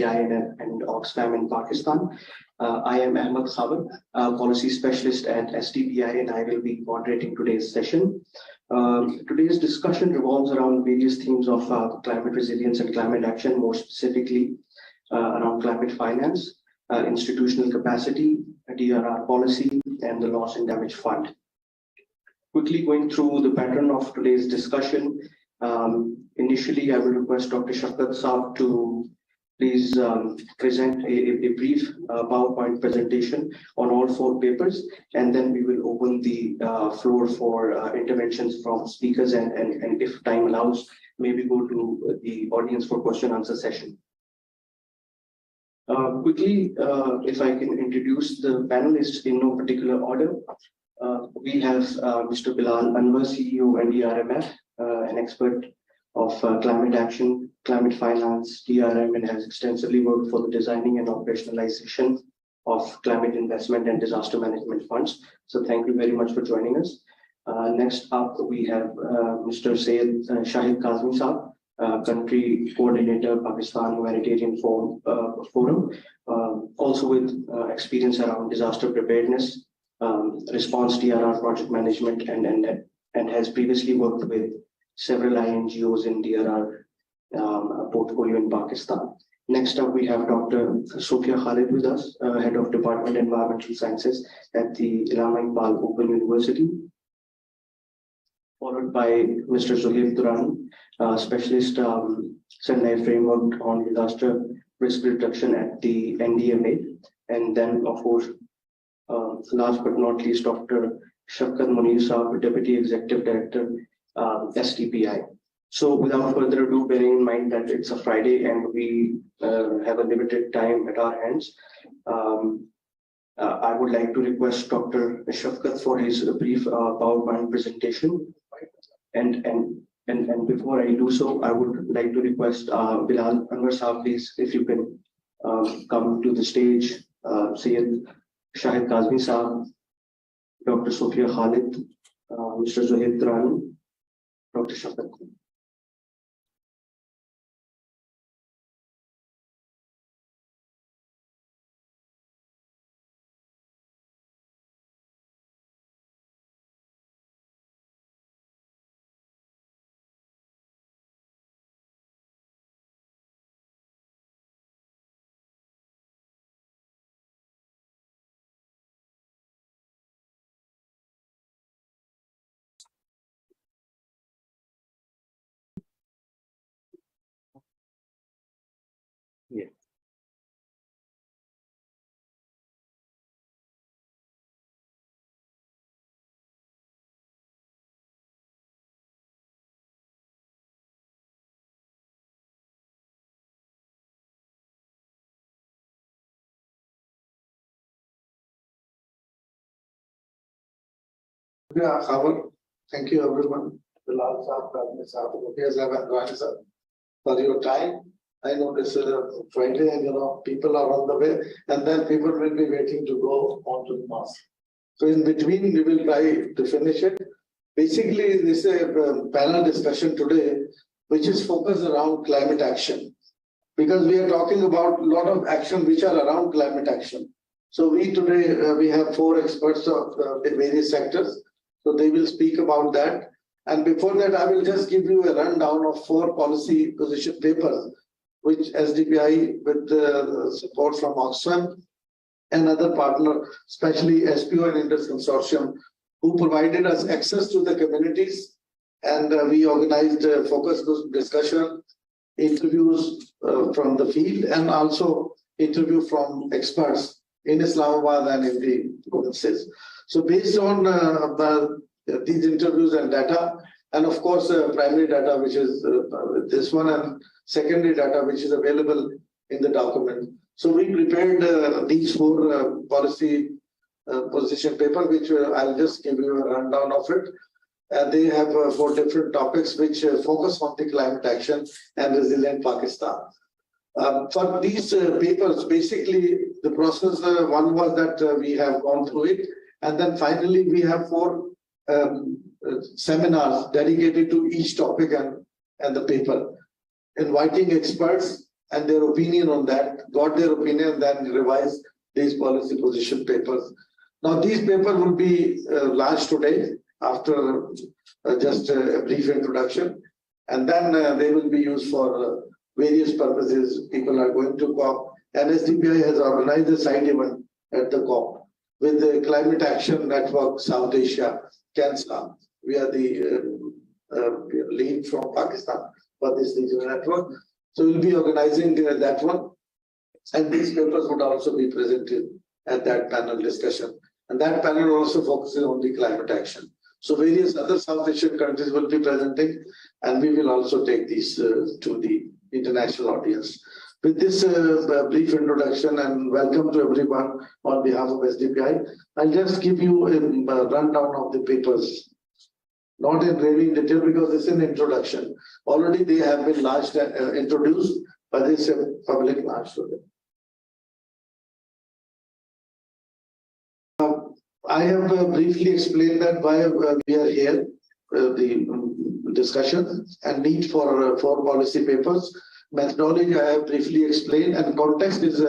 and Oxfam in Pakistan. I am Ahmed Khabar, policy specialist at SDPI, and I will be moderating today's session. Today's discussion revolves around various themes of climate resilience and climate action, more specifically around climate finance, institutional capacity, DRR policy, and the loss and damage fund. Quickly going through the pattern of today's discussion, initially I will request Dr. Shafqat Saab to please present a brief PowerPoint presentation on all 4 papers, and then we will open the floor for interventions from speakers, and if time allows, maybe go to the audience for question answer session. Quickly, if I can introduce the panelists in no particular order. We have Mr. Bilal Anwar, CEO and DRMF, an expert of climate action, climate finance, DRM, and has extensively worked for the designing and operationalization of climate investment and disaster management funds. So thank you very much for joining us. Next up, we have Mr. Syed Shahid Kazmi Saab, Country Coordinator, Pakistan Humanitarian Forum, also with experience around disaster preparedness, response DRR project management, and has previously worked with several INGOs in DRR portfolio in Pakistan. Next up, we have Dr. Sophia Khalid with us, Head of Department of Environmental Sciences at the Allama Iqbal Open University, followed by Mr. Zohaib Durrani, Specialist Sendai Framework on Disaster Risk Reduction at the NDMA, and then, of course, last but not least, Dr. Shafqat Munir Saab, Deputy Executive Director, SDPI. So without further ado, bearing in mind that it's a Friday and we have a limited time at our hands, I would like to request Dr. Shafqat for his brief PowerPoint presentation. And before I do so, I would like to request Bilal Anwar Saab, please, if you can come to the stage. Syed Shahid Kazmi Saab, Dr. Sophia Khalid, Mr. Zohaib Durrani, Dr. Shafqat. Yeah. Yeah, thank you everyone. Bilal Saab, Kazmi Saab, for your time. I know this is a Friday and people are on the way, and then people will be waiting to go on to the mosque. So in between, we will try to finish it. Basically, this is a panel discussion today, which is focused around climate action, because we are talking about a lot of action which are around climate action. So today we have 4 experts of the various sectors. So they will speak about that. And before that, I will just give you a rundown of 4 policy position papers, which SDPI, with support from Oxfam and other partner, especially SPO and Indus Consortium, who provided us access to the communities. And we organized a focus group discussion, interviews from the field, and also interview from experts in Islamabad and in the provinces. So based on these interviews and data, and of course, primary data, which is this one, and secondary data, which is available in the document. So we prepared these 4 policy position paper, which I'll just give you a rundown of it. They have 4 different topics which focus on the climate action and resilient Pakistan. For these papers, basically the process, one was that we have gone through it, and then finally we have 4 seminars dedicated to each topic and the paper, inviting experts and their opinion on that, got their opinion, then revised these policy position papers. Now, these papers will be launched today after just a brief introduction, and then they will be used for various purposes. People are going to COP, and SDPI has organized a side event at the COP with the Climate Action Network South Asia, CANSA. We are the lead from Pakistan for this regional network. So we'll be organizing that one. And these papers would also be presented at that panel discussion. And that panel also focuses on the climate action. So various other South Asian countries will be presenting, and we will also take these to the international audience. With this brief introduction and welcome to everyone on behalf of SDPI, I'll just give you a rundown of the papers. Not in really detail because it's an introduction. Already they have been launched, introduced, but it's a public launch today. I have briefly explained that why we are here, the discussion and need for four policy papers. Methodology I have briefly explained, and context is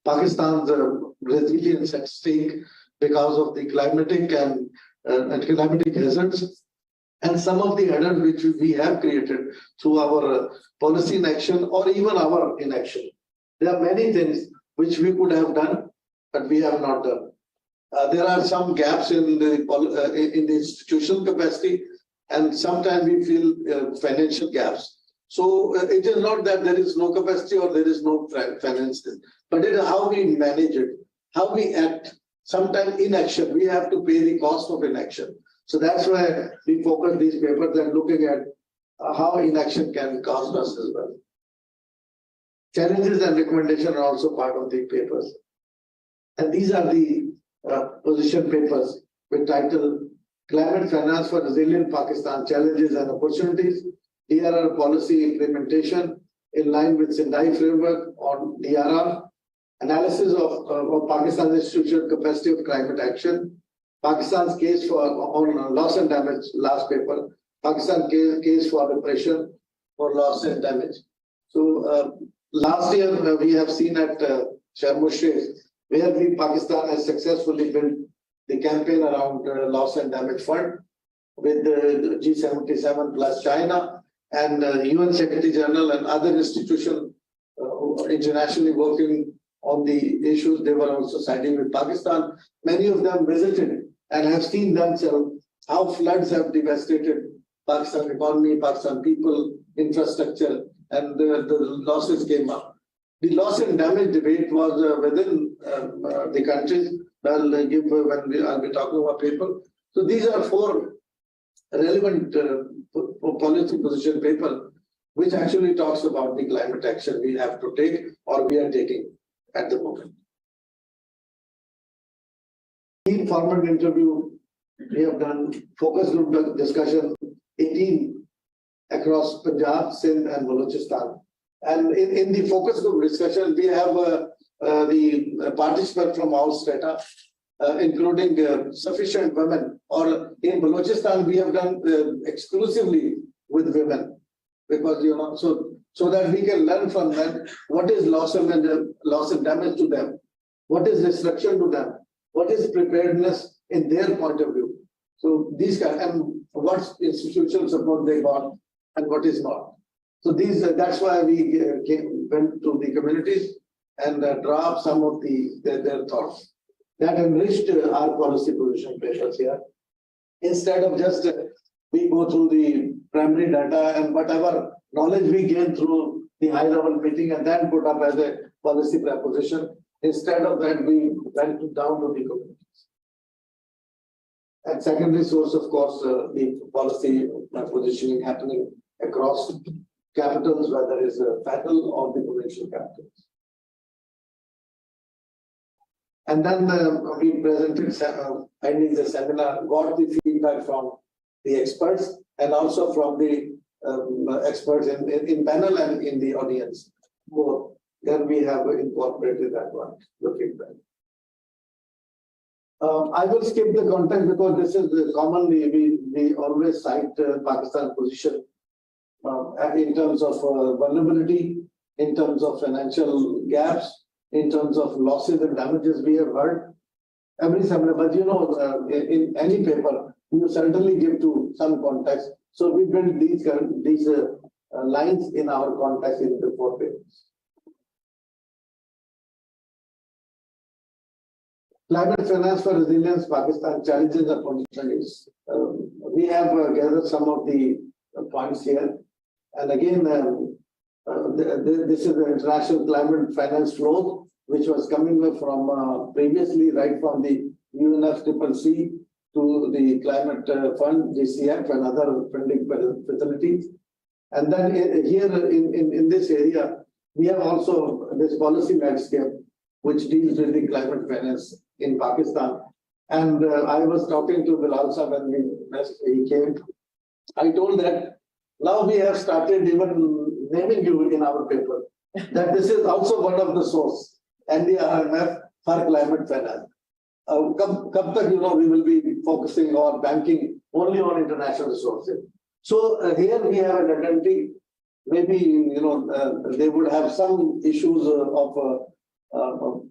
Pakistan's resilience at stake because of the climatic and climatic hazards, and some of the hazards which we have created through our policy inaction or even our inaction. There are many things which we could have done, but we have not done. There are some gaps in the institutional capacity, and sometimes we feel financial gaps. So it is not that there is no capacity or there is no finances, but it is how we manage it, how we act. Sometimes inaction, we have to pay the cost of inaction. So that's why we focus these papers and looking at how inaction can cost us as well. Challenges and recommendations are also part of the papers. And these are the position papers with title Climate Finance for Resilient Pakistan, Challenges and Opportunities, DRR Policy Implementation in line with Sendai Framework on DRR, Analysis of Pakistan's Institutional Capacity of Climate Action, Pakistan's case for on loss and damage, last paper, Pakistan case for reparation for loss and damage. So last year we have seen at Sharm el-Sheikh where Pakistan has successfully built the campaign around loss and damage fund with the G77 plus China and UN Secretary General and other institutions internationally working on the issues. They were also siding with Pakistan. Many of them visited and have seen themselves how floods have devastated Pakistan economy, Pakistan people, infrastructure, and the losses came up. The loss and damage debate was within the countries. I'll give when I'll be talking about people. So these are four relevant policy position paper, which actually talks about the climate action we have to take or we are taking at the moment. In format interview, we have done focus group discussion 18 across Punjab, Sindh, and Balochistan. And in the focus group discussion, we have the participants from all strata, including sufficient women. Or in Balochistan, we have done exclusively with women, because so that we can learn from them what is loss and damage to them, what is destruction to them, what is preparedness in their point of view. So these and what institutional support they got and what is not. So that's why we went to the communities and draw some of their thoughts. That enriched our policy position papers here. Instead of just we go through the primary data and whatever knowledge we gain through the high level meeting and then put up as a policy proposition. Instead of that, we went down to the communities. And secondary source, of course, the policy positioning happening across capitals, whether it's a federal or the provincial capitals. And then we presented, ending the seminar, got the feedback from the experts and also from the experts in panel and in the audience. So then we have incorporated that one, the feedback. I will skip the content because this is commonly we always cite Pakistan position in terms of vulnerability in terms of financial gaps, in terms of losses and damages we have heard. Every seminar, but in any paper, you certainly give to some context. So we build these lines in our context in the 4 papers. Climate finance for resilience, Pakistan challenges and opportunities. We have gathered some of the points here. And again, this is the international climate finance flow, which was coming from previously, right from the UNFCCC to the Climate Fund, GCF, and other funding facilities. And then here in this area, we have also this policy landscape, which deals with the climate finance in Pakistan. And I was talking to Bilal Sahab when he came. I told that now we have started even naming you in our paper, that this is also one of the source, NDRMF for climate finance. Kab tak, we will be focusing on banking only on international resources. So here we have an identity. Maybe they would have some issues of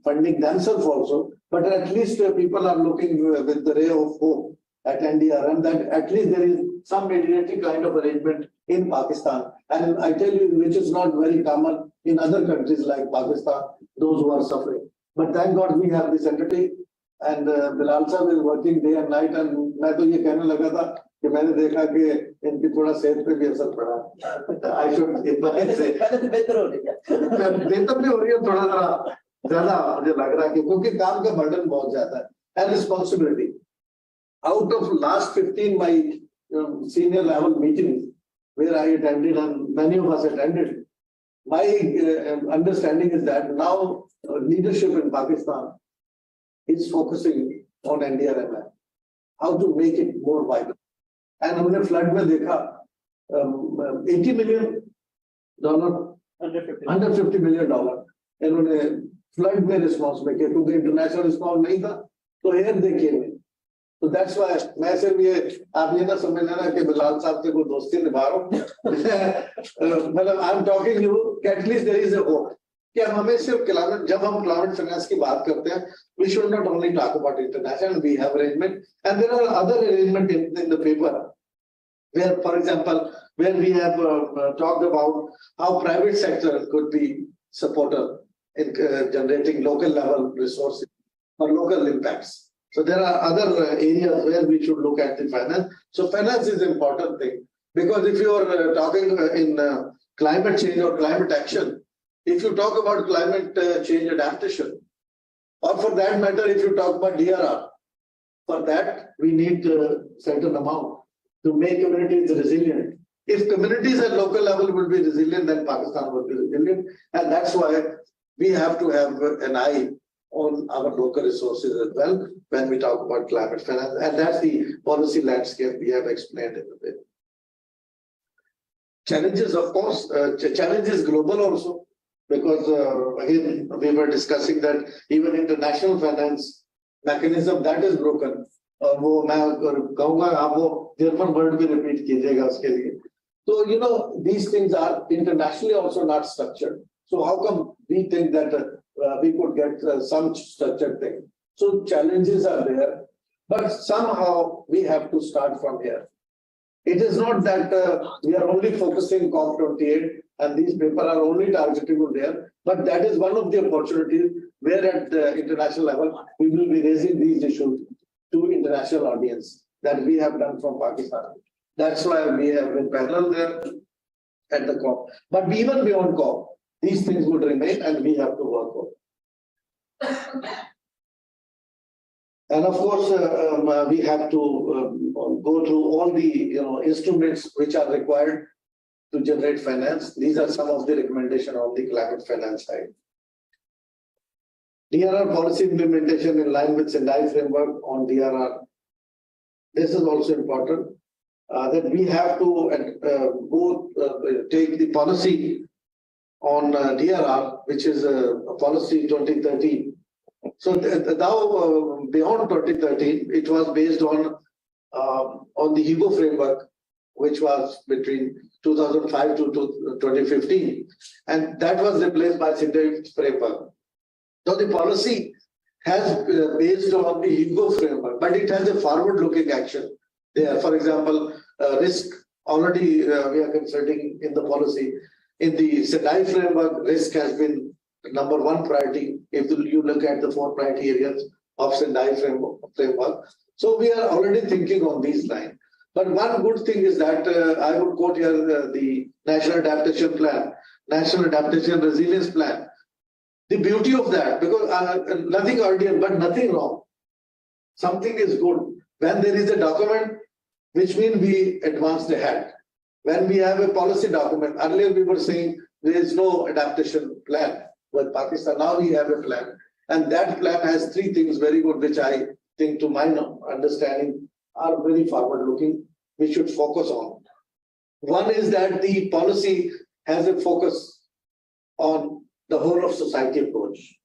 funding themselves also, but at least people are looking with the ray of hope at NDRM that at least there is some mediatory kind of arrangement in Pakistan. And I tell you, which is not very common in other countries like Pakistan, those who are suffering. But thank God we have this entity, and Bilal Sahab is working day and night. And मैं तो ये कहने लगा था कि मैंने देखा कि इनकी थोड़ा सेहत पे भी असर पड़ा. I should say बेहतर हो रही है, बेहतर भी हो रही है, थोड़ा ज्यादा मुझे लग रहा है क्योंकि काम का बर्डन बहुत ज्यादा है and responsibility. Out of last 15 my senior level meetings where I attended and many of us attended, my understanding is that now leadership in Pakistan is focusing on NDRMF, how to make it more vibrant. And हमने flood में देखा $80 million, $150 million इन्होंने flood में response में किया क्योंकि international response नहीं था, तो here they came in. So that's why मैं सिर्फ ये आप ये ना समझ लेना कि बिलाल साहब से कोई दोस्ती निभा रहा हूँ. मतलब I'm talking you at least there is a hope कि हमें सिर्फ climate, जब हम climate finance की बात करते हैं, we should not only talk about international. We have arrangement and there are other arrangement in the paper where, for example, where we have talked about how private sector could be supported in generating local level resources or local impacts. So there are other areas where we should look at the finance. So finance is an important thing because if you are talking in climate change or climate action, if you talk about climate change adaptation, or for that matter, if you talk about DRR, for that we need a certain amount to make communities resilient. If communities at local level will be resilient, then Pakistan will be resilient. And that's why we have to have an eye on our local resources as well when we talk about climate finance. And that's the policy landscape we have explained in the paper. Challenges, of course, challenges global also, because again, we were discussing that even international finance mechanism that is broken. वो मैं कहूँगा आप वो German word भी repeat कीजिएगा उसके लिए. So these things are internationally also not structured. So how come we think that we could get some structured thing? So challenges are there, but somehow we have to start from here. It is not that we are only focusing COP28 and these papers are only targeted on there, but that is one of the opportunities where at the international level we will be raising these issues to international audience that we have done from Pakistan. That's why we have been parallel there at the COP. But even beyond COP, these things would remain and we have to work on. And of course, we have to go through all the instruments which are required to generate finance. These are some of the recommendations on the climate finance side. DRR policy implementation in line with Sendai framework on DRR. This is also important that we have to take the policy on DRR, which is a policy 2013. So now beyond 2013, it was based on the HIGO framework, which was between 2005 to 2015, and that was replaced by SINDA framework. So the policy has based on the EGO framework, but it has a forward-looking action there. For example, risk already we are considering in the policy. In the SINDA framework, risk has been number one priority if you look at the 4 priority areas of SINDA framework. So we are already thinking on these lines. But one good thing is that I would quote here the National Adaptation Plan, National Adaptation Resilience Plan. The beauty of that, because nothing earlier, but nothing wrong. Something is good. When there is a document, which means we advanced ahead. When we have a policy document, earlier we were saying there is no adaptation plan with Pakistan. Now we have a plan. And that plan has 3 things very good, which I think to my understanding are very forward looking, we should focus on. One is that the policy has a focus on the whole of society approach,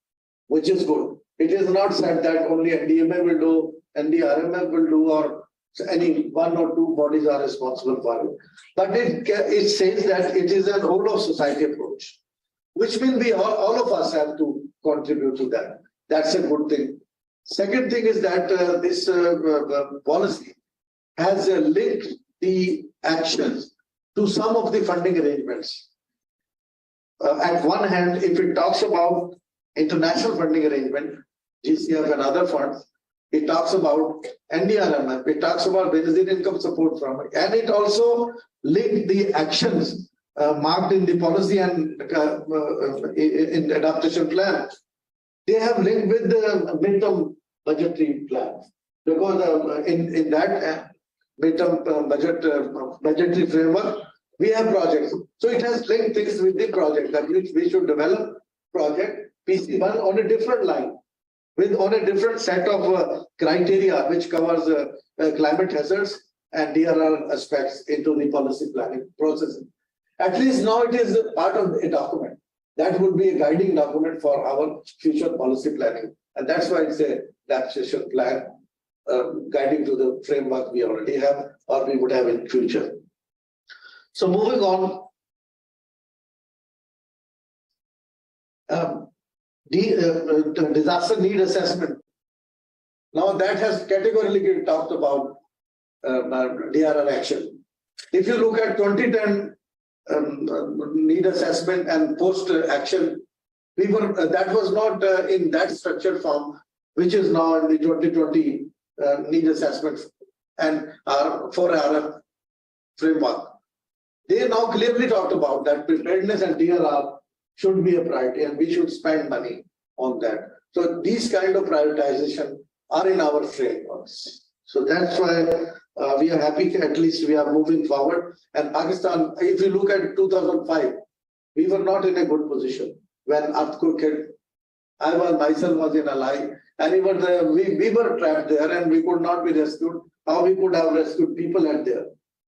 which is good. It is not said that only NDMA will do, NDRMF will do, or any 1 or 2 bodies are responsible for it. But it says that it is an whole of society approach, which means we all of us have to contribute to that. That's a good thing. Second thing is that this policy has linked the actions to some of the funding arrangements. At one hand, if it talks about international funding arrangement, GCF and other funds, it talks about NDRMF, it talks about Benazir income support from it, and it also linked the actions marked in the policy and in the adaptation plan. They have linked with the midterm budgetary plan, because in that midterm budgetary framework, we have projects. So it has linked things with the project that we should develop project PC1 on a different line, on a different set of criteria which covers climate hazards and DRR aspects into the policy planning process. At least now it is part of a document. That would be a guiding document for our future policy planning. And that's why it's a adaptation plan guiding to the framework we already have or we would have in future. So moving on, disaster need assessment. Now that has categorically been talked about DRR action. If you look at 2010 need assessment and post action, we were that was not in that structured form, which is now in the 2020 need assessment and our 4RF framework. They now clearly talked about that preparedness and DRR should be a priority and we should spend money on that. So these kind of prioritization are in our frameworks. So that's why we are happy, at least we are moving forward. And Pakistan, if you look at 2005, we were not in a good position when earthquake hit. I myself was in Alai, and we were trapped there and we could not be rescued. How we could have rescued people at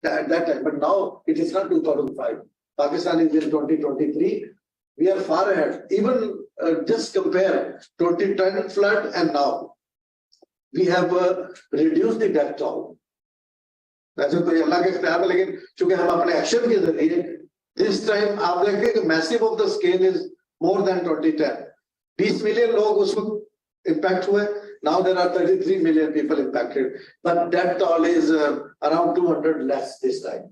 that time. But now it is not 2005. Pakistan is in 2023. We are far ahead. Even just compare 2010 flood and now. We have reduced the death toll. वैसे तो अल्लाह के इख्तियार है, लेकिन चूंकि हम अपने action के जरिए this time आप देखें massive of the scale is more than 2010. 20 million लोग उस वक्त impact हुए. Now there are 33 million people impacted, but death toll is around 200 less this time.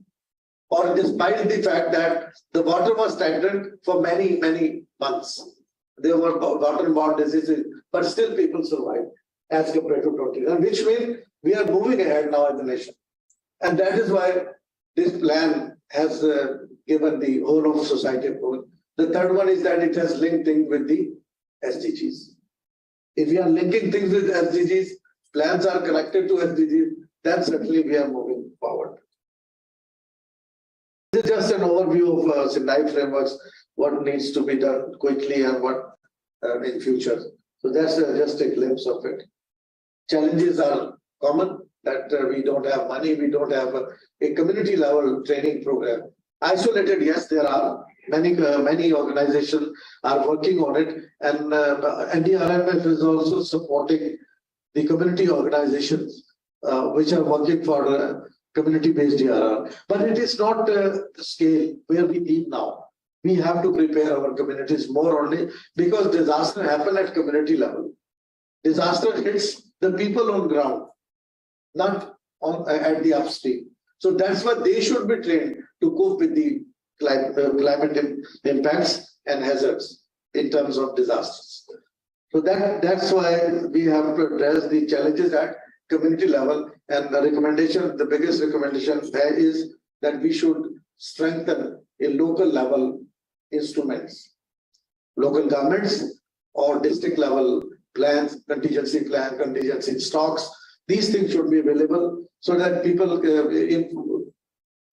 Or despite the fact that the water was stagnant for many months, there were waterborne diseases, but still people survived as compared to 20. And which means we are moving ahead now as a nation. And that is why this plan has given the whole of society approach. The third one is that it has linked things with the SDGs. If we are linking things with SDGs, plans are connected to SDGs, then certainly we are moving forward. This is just an overview of SINDA frameworks, what needs to be done quickly and what in future. So that's just a glimpse of it. Challenges are common, that we don't have money, we don't have a community level training program. Isolated, yes, there are many organizations are working on it, and NDRMF is also supporting the community organizations which are working for community-based DRR. But it is not the scale where we need now. We have to prepare our communities more only because disaster happen at community level. Disaster hits the people on ground, not on at the upstream. So that's why they should be trained to cope with the climate impacts and hazards in terms of disasters. So that's why we have to address the challenges at community level. And the recommendation, the biggest recommendation there is that we should strengthen a local level instruments, local governments or district level plans, contingency stocks. These things should be available so that people in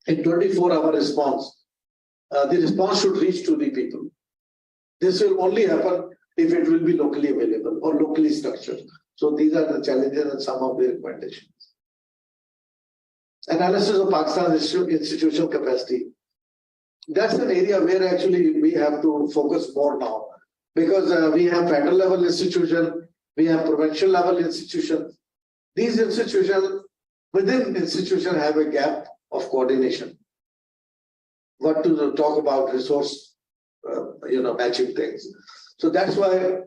24-hour response, the response should reach to the people. This will only happen if it will be locally available or locally structured. So these are the challenges and some of the recommendations. Analysis of Pakistan's institutional capacity. That's an area where actually we have to focus more now because we have federal level institution, we have provincial level institutions. These institutions within institution have a gap of coordination. What to talk about resource, matching things. So that's why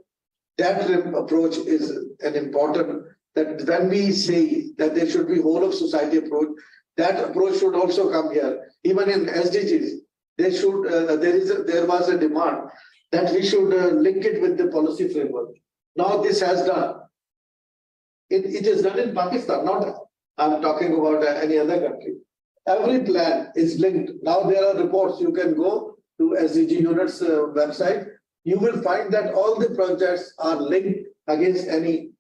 that approach is an important, that when we say that there should be whole of society approach, that approach should also come here. Even in SDGs, there should there was a demand that we should link it with the policy framework. Now this has done. It is done in Pakistan, not I'm talking about any other country. Every plan is linked. Now there are reports. You can go to SDG unit's website. You will find that all the projects are linked against any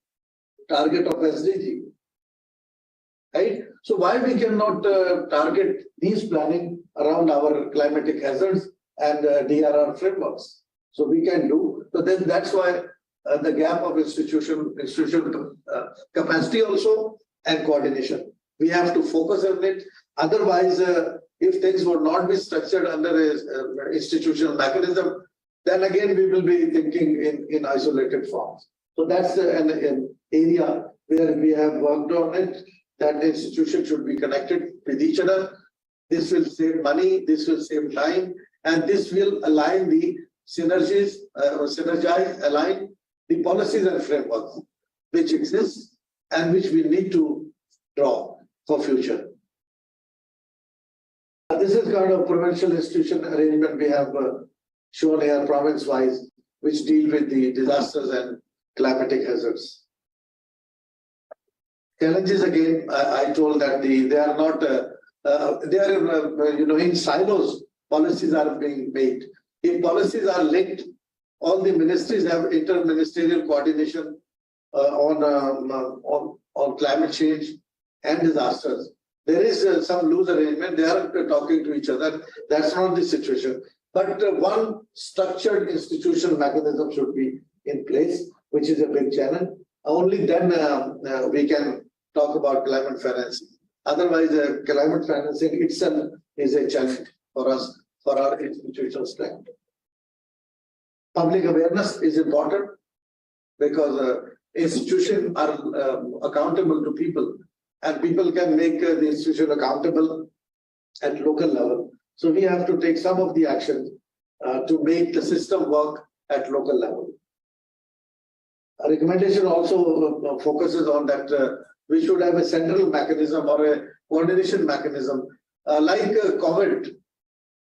target of SDG. Right? So why we cannot target these planning around our climatic hazards and DRR frameworks? So we can do. So then that's why the gap of institutional capacity also and coordination. We have to focus on it. Otherwise, if things would not be structured under a institutional mechanism, then again we will be thinking in isolated forms. So that's an area where we have worked on it, that the institution should be connected with each other. This will save money, this will save time, and this will align the synergies, align the policies and frameworks which exist and which we need to draw for future. This is kind of provincial institution arrangement we have shown here province-wise, which deal with the disasters and climatic hazards. Challenges again, I told that they are not, they are in silos. Policies are being made. If policies are linked, all the ministries have interministerial coordination on climate change and disasters. There is some loose arrangement. They are talking to each other. That's not the situation. But one structured institutional mechanism should be in place, which is a big challenge. Only then we can talk about climate financing. Otherwise, climate financing itself is a challenge for us, for our institutional strength. Public awareness is important because institutions are accountable to people, and people can make the institution accountable at local level. So we have to take some of the action to make the system work at local level. A recommendation also focuses on that we should have a central mechanism or a coordination mechanism like COVID.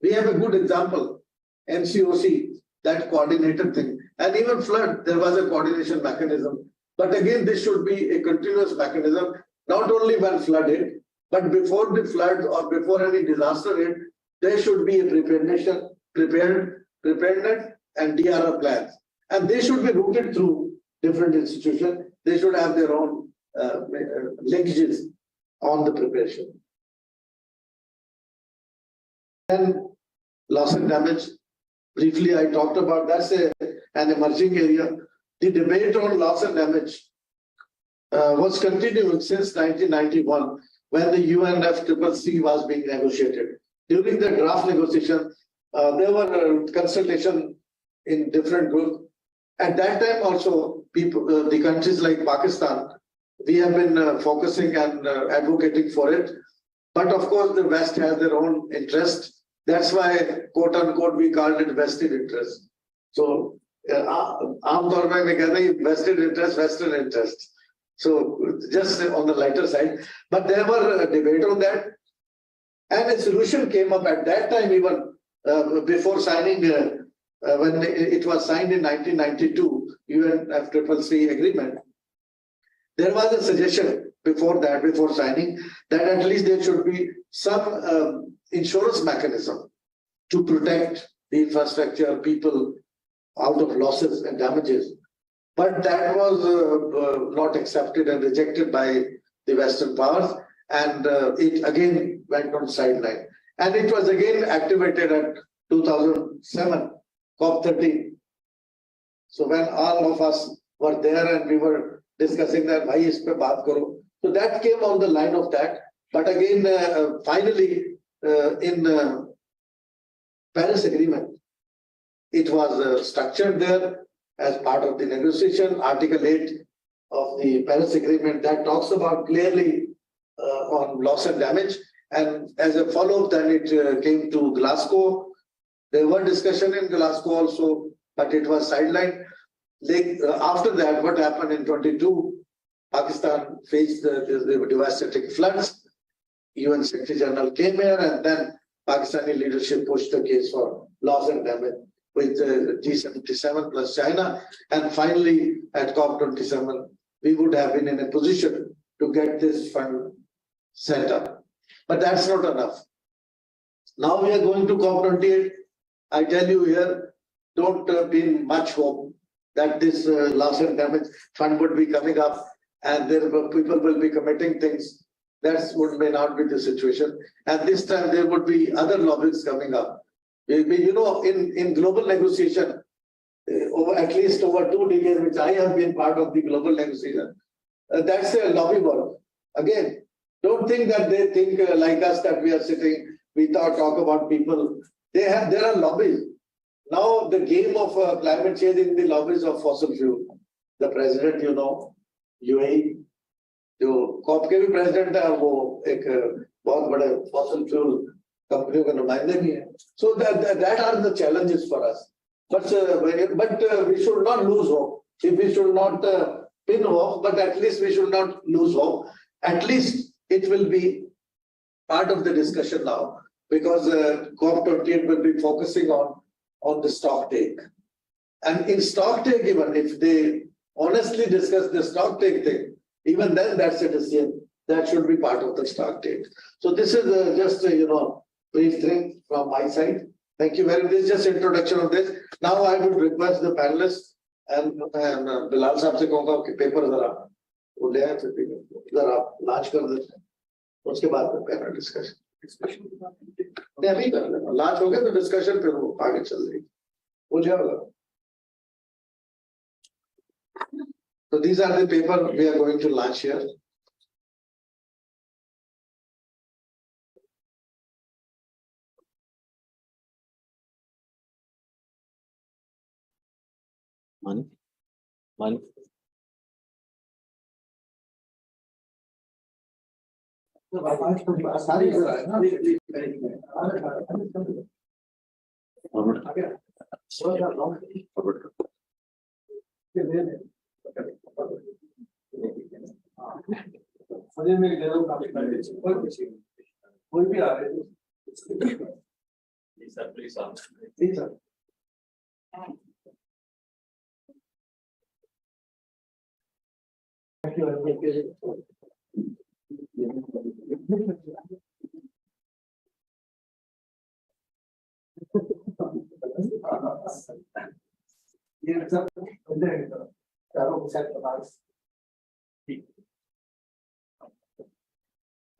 We have a good example, NCOC, that coordinated thing. And even flood, there was a coordination mechanism. But again, this should be a continuous mechanism, not only when flood hit, but before the flood or before any disaster hit, there should be a preparedness and DRR plans. And they should be routed through different institutions. They should have their own linkages on the preparation. And loss and damage. Briefly, I talked about that's an emerging area. The debate on loss and damage was continuing since 1991 when the UNFCCC was being negotiated. During the draft negotiation, there were consultation in different groups. At that time also, people, the countries like Pakistan, we have been focusing and advocating for it. But of course, the West has their own interest. That's why, quote unquote, we called it vested interest. So, आमतौर पे मैं कहता हूँ vested interest, Western interest. So, just on the lighter side. But there were a debate on that. And a solution came up at that time, even before signing, when it was signed in 1992, UNFCCC agreement. There was a suggestion before that, before signing, that at least there should be some insurance mechanism to protect the infrastructure, people out of losses and damages. But that was not accepted and rejected by the Western powers, and it again went on sideline. And it was again activated at 2007, COP13. So when all of us were there and we were discussing that, bhai is pe baat karo. So that came on the line of that. But again, finally, in Paris Agreement, it was structured there as part of the negotiation. Article 8 of the Paris Agreement that talks about clearly on loss and damage. And as a follow-up, then it came to Glasgow. There were discussion in Glasgow also, but it was sidelined. After that, what happened in 22? Pakistan faced the devastating floods. UN Secretary General came here, and then Pakistani leadership pushed the case for loss and damage with G77 plus China. And finally, at COP27, we would have been in a position to get this fund set up. But that's not enough. Now we are going to COP28. I tell you here, don't be in much hope that this loss and damage fund would be coming up and people will be committing things. That may not be the situation. And this time there would be other lobbies coming up. You know, in global negotiation, at least over 2 decades, which I have been part of the global negotiation, that's a lobby work. Again, don't think that they think like us that we are sitting, we talk about people. There are lobbies. Now the game of climate change in the lobbies of fossil fuel. The president, you know, UAE, जो COP के भी president है, वो एक बहुत बड़े fossil fuel company का नुमाइंदे भी है. So that are the challenges for us. But we should not lose hope. If we should not pin hope, but at least we should not lose hope. At least it will be part of the discussion now, because COP28 will be focusing on the stock take. And in stock take, even if they honestly discuss the stock take thing, even then that's a decision that should be part of the stock take. So this is just a brief thing from my side. Thank you very much. This is just introduction of this. Now I would request the panelists and Bilal साहब से कहूँगा कि paper जरा वो ले आए जरा launch कर देते हैं. उसके बाद में पैनल डिस्कशन नहीं अभी कर लेना. लांच हो गया तो डिस्कशन फिर वो आगे चल रही हो जाएगा. So these are the paper we are going to launch here. Money.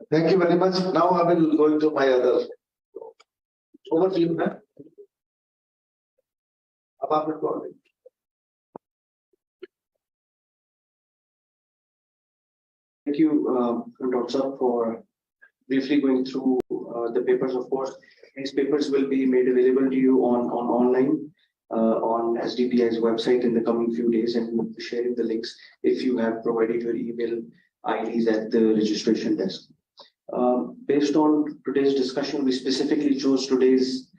Thank you very much. Now I will go into my other. Over to you, man. Thank you, Dr. Sir, for briefly going through the papers. Of course, these papers will be made available to you on online on SDPI's website in the coming few days, and we'll be sharing the links if you have provided your email IDs at the registration desk. Based on today's discussion, we specifically chose today's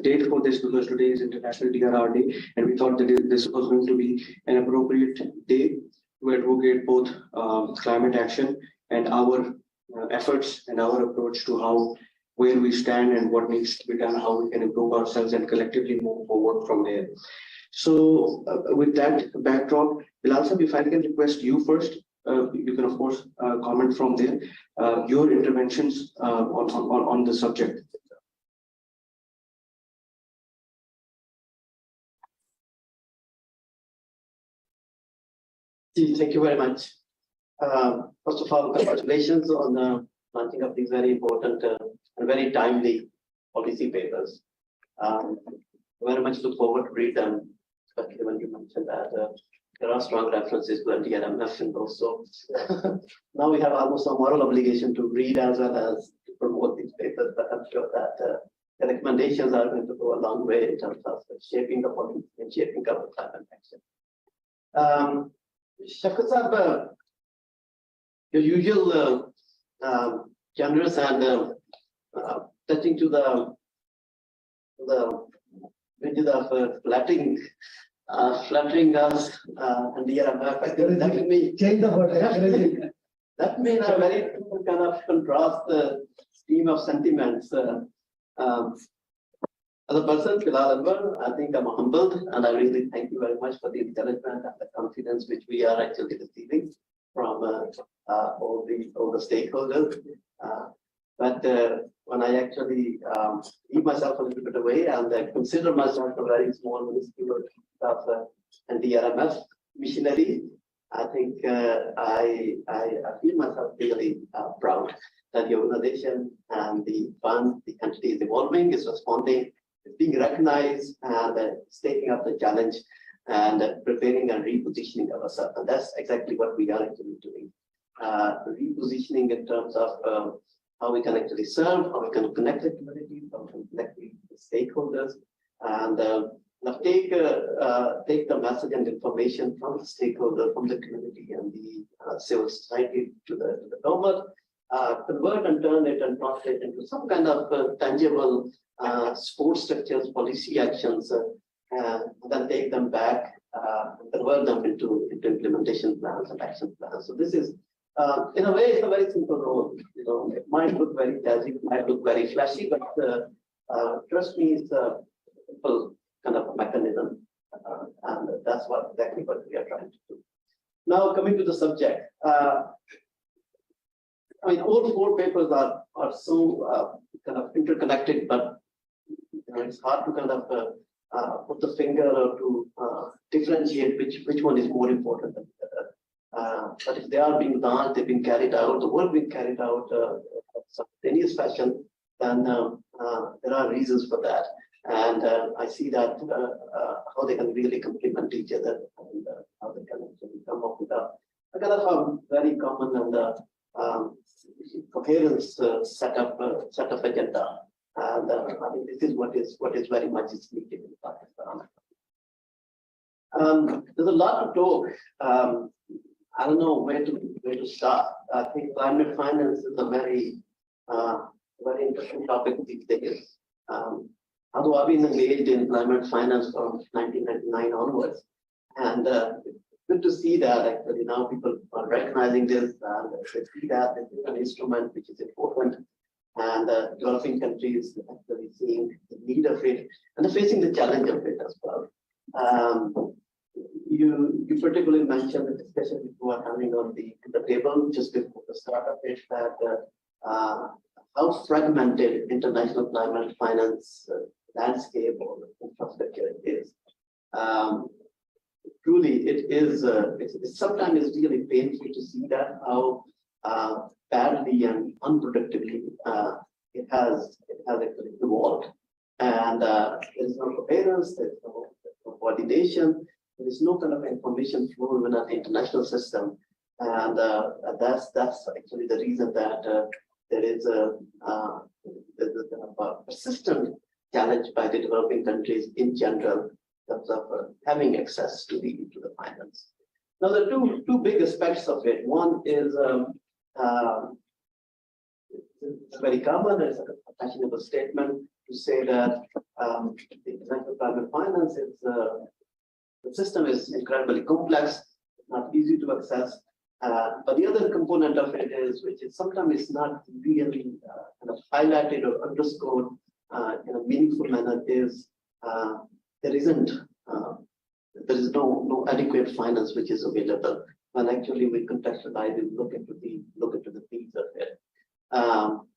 date for this because today is International DRR Day, and we thought that this was going to be an appropriate day to advocate both climate action and our efforts and our approach to where we stand and what needs to be done, how we can improve ourselves and collectively move forward from there. So with that backdrop, Bilal sir, if I can request you first, you can of course comment from there, your interventions on the subject. Thank you very much. First of all, congratulations on launching of these very important and very timely policy papers. Very much look forward to read them, especially when you mentioned that there are strong references to DRMF and also now we have almost a moral obligation to read as well as to promote these papers, but I'm sure that the recommendations are going to go a long way in terms of shaping the policy and shaping our climate action. Shafkat Sahab, your usual generous and touching to the bridges of flattering us and DRMF. I think that may change the word. That may have very kind of contrast the stream of sentiments. As a person, Bilal Anwar, I think I'm humbled, and I really thank you very much for the encouragement and the confidence which we are actually receiving from all the stakeholders. But when I actually leave myself a little bit away and consider myself a very small minuscule of and DRMF missionary, I think I feel myself really proud that the organization and the fund, the entity is evolving, is responding, is being recognized, and is taking up the challenge and preparing and repositioning ourselves. And that's exactly what we are actually doing. Repositioning in terms of how we can actually serve, how we can connect the community, how we can connect the stakeholders, and take the message and information from the stakeholder, from the community and the civil society to the government, convert and turn it and translate into some kind of tangible support structures, policy actions, and then take them back and convert them into implementation plans and action plans. So this is, in a way, it's a very simple role. You know, it might look very jazzy, it might look very flashy, but trust me, it's a simple kind of a mechanism, and that's exactly what we are trying to do. Now, coming to the subject, I mean, all four papers are so kind of interconnected, but you know, it's hard to kind of put the finger or to differentiate which one is more important than the other. But if they are being done, they've been carried out, the work being carried out in simultaneous fashion, then there are reasons for that. And I see that how they can really complement each other and how they can actually come up with a kind of a very common and coherence set of agenda. And I think this is what is very much is needed in Pakistan. There's a lot to talk. I don't know where to start. I think climate finance is a very interesting topic these days. Although I've been engaged in climate finance from 1999 onwards, and it's good to see that actually now people are recognizing this and they see that this is an instrument which is important, and developing countries actually seeing the need of it and they're facing the challenge of it as well. You particularly mentioned the discussion we were having on the table just before the start of it, that how fragmented international climate finance landscape or infrastructure is. Truly, it is. It's sometimes it's really painful to see that how badly and unproductively it has actually evolved, and there is no coherence, there's no coordination, there is no kind of information flow even at the international system, and that's actually the reason that there is a persistent challenge by the developing countries in general in terms of having access to the finance. Now, there are two big aspects of it. One is it's very common. It's a fashionable statement to say that the international climate finance is the system is incredibly complex, not easy to access. But the other component of it is, which is sometimes is not really kind of highlighted or underscored in a meaningful manner, is there is no adequate finance which is available. When actually we contextualize and look into the needs of it.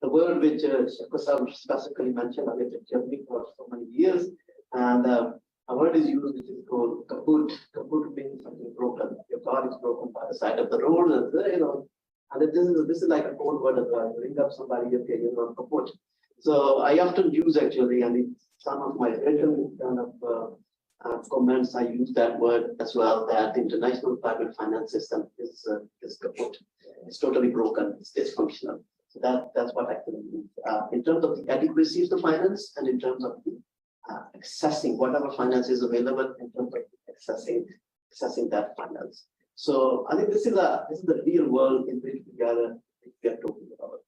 The word which Shakusam specifically mentioned, I lived in Germany for so many years, and a word is used which is called kaput. Kaput means something broken. Your car is broken by the side of the road, and this is like a code word as well. Ring up somebody, okay, kaput. So I often use actually, and in some of my written kind of comments, I use that word as well. That the international climate finance system is kaput. It's totally broken. It's dysfunctional. So that's what I can mean in terms of the adequacy of the finance, and in terms of the accessing whatever finance is available, in terms of accessing that finance. So I think this is the real world in which we are talking about.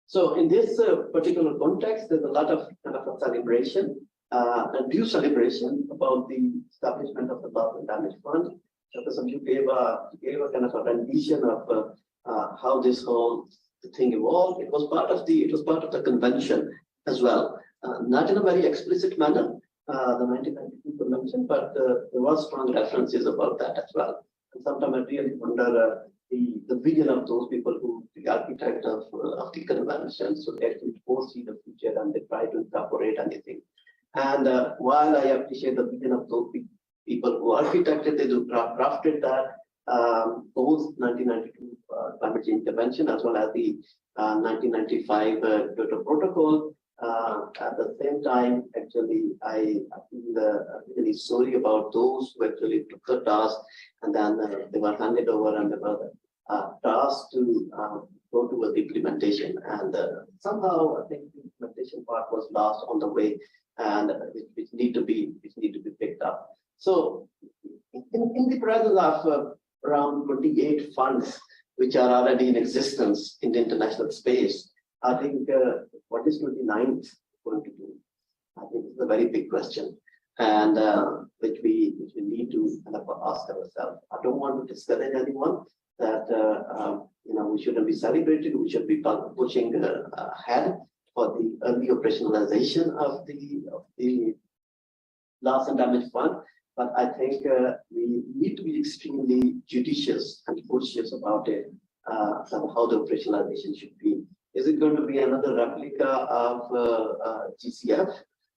So in this particular context, there's a lot of kind of a celebration, a due celebration about the establishment of the Loss and Damage Fund. So you gave a kind of a rendition of how this whole thing evolved. It was part of the convention as well, not in a very explicit manner, the 1992 convention, but there was strong references about that as well. And sometimes I really wonder the vision of those people who the architect of the convention, so they actually foresee the future and they try to incorporate anything. And while I appreciate the vision of those people who architected, they drafted that both 1992 climate change convention as well as the 1995 Kyoto Protocol. At the same time, actually, I feel really sorry about those who actually took the task and then they were handed over and they were tasked to go towards the implementation. And somehow, I think the implementation part was lost on the way, and which need to be picked up. So, in the presence of around 28 funds which are already in existence in the international space, I think what is 29th going to do? I think it's a very big question, and which we need to kind of ask ourselves. I don't want to discourage anyone that we shouldn't be celebrated. We should be pushing ahead for the early operationalization of the loss and damage fund. But I think we need to be extremely judicious and cautious about it, and how the operationalization should be. Is it going to be another replica of GCF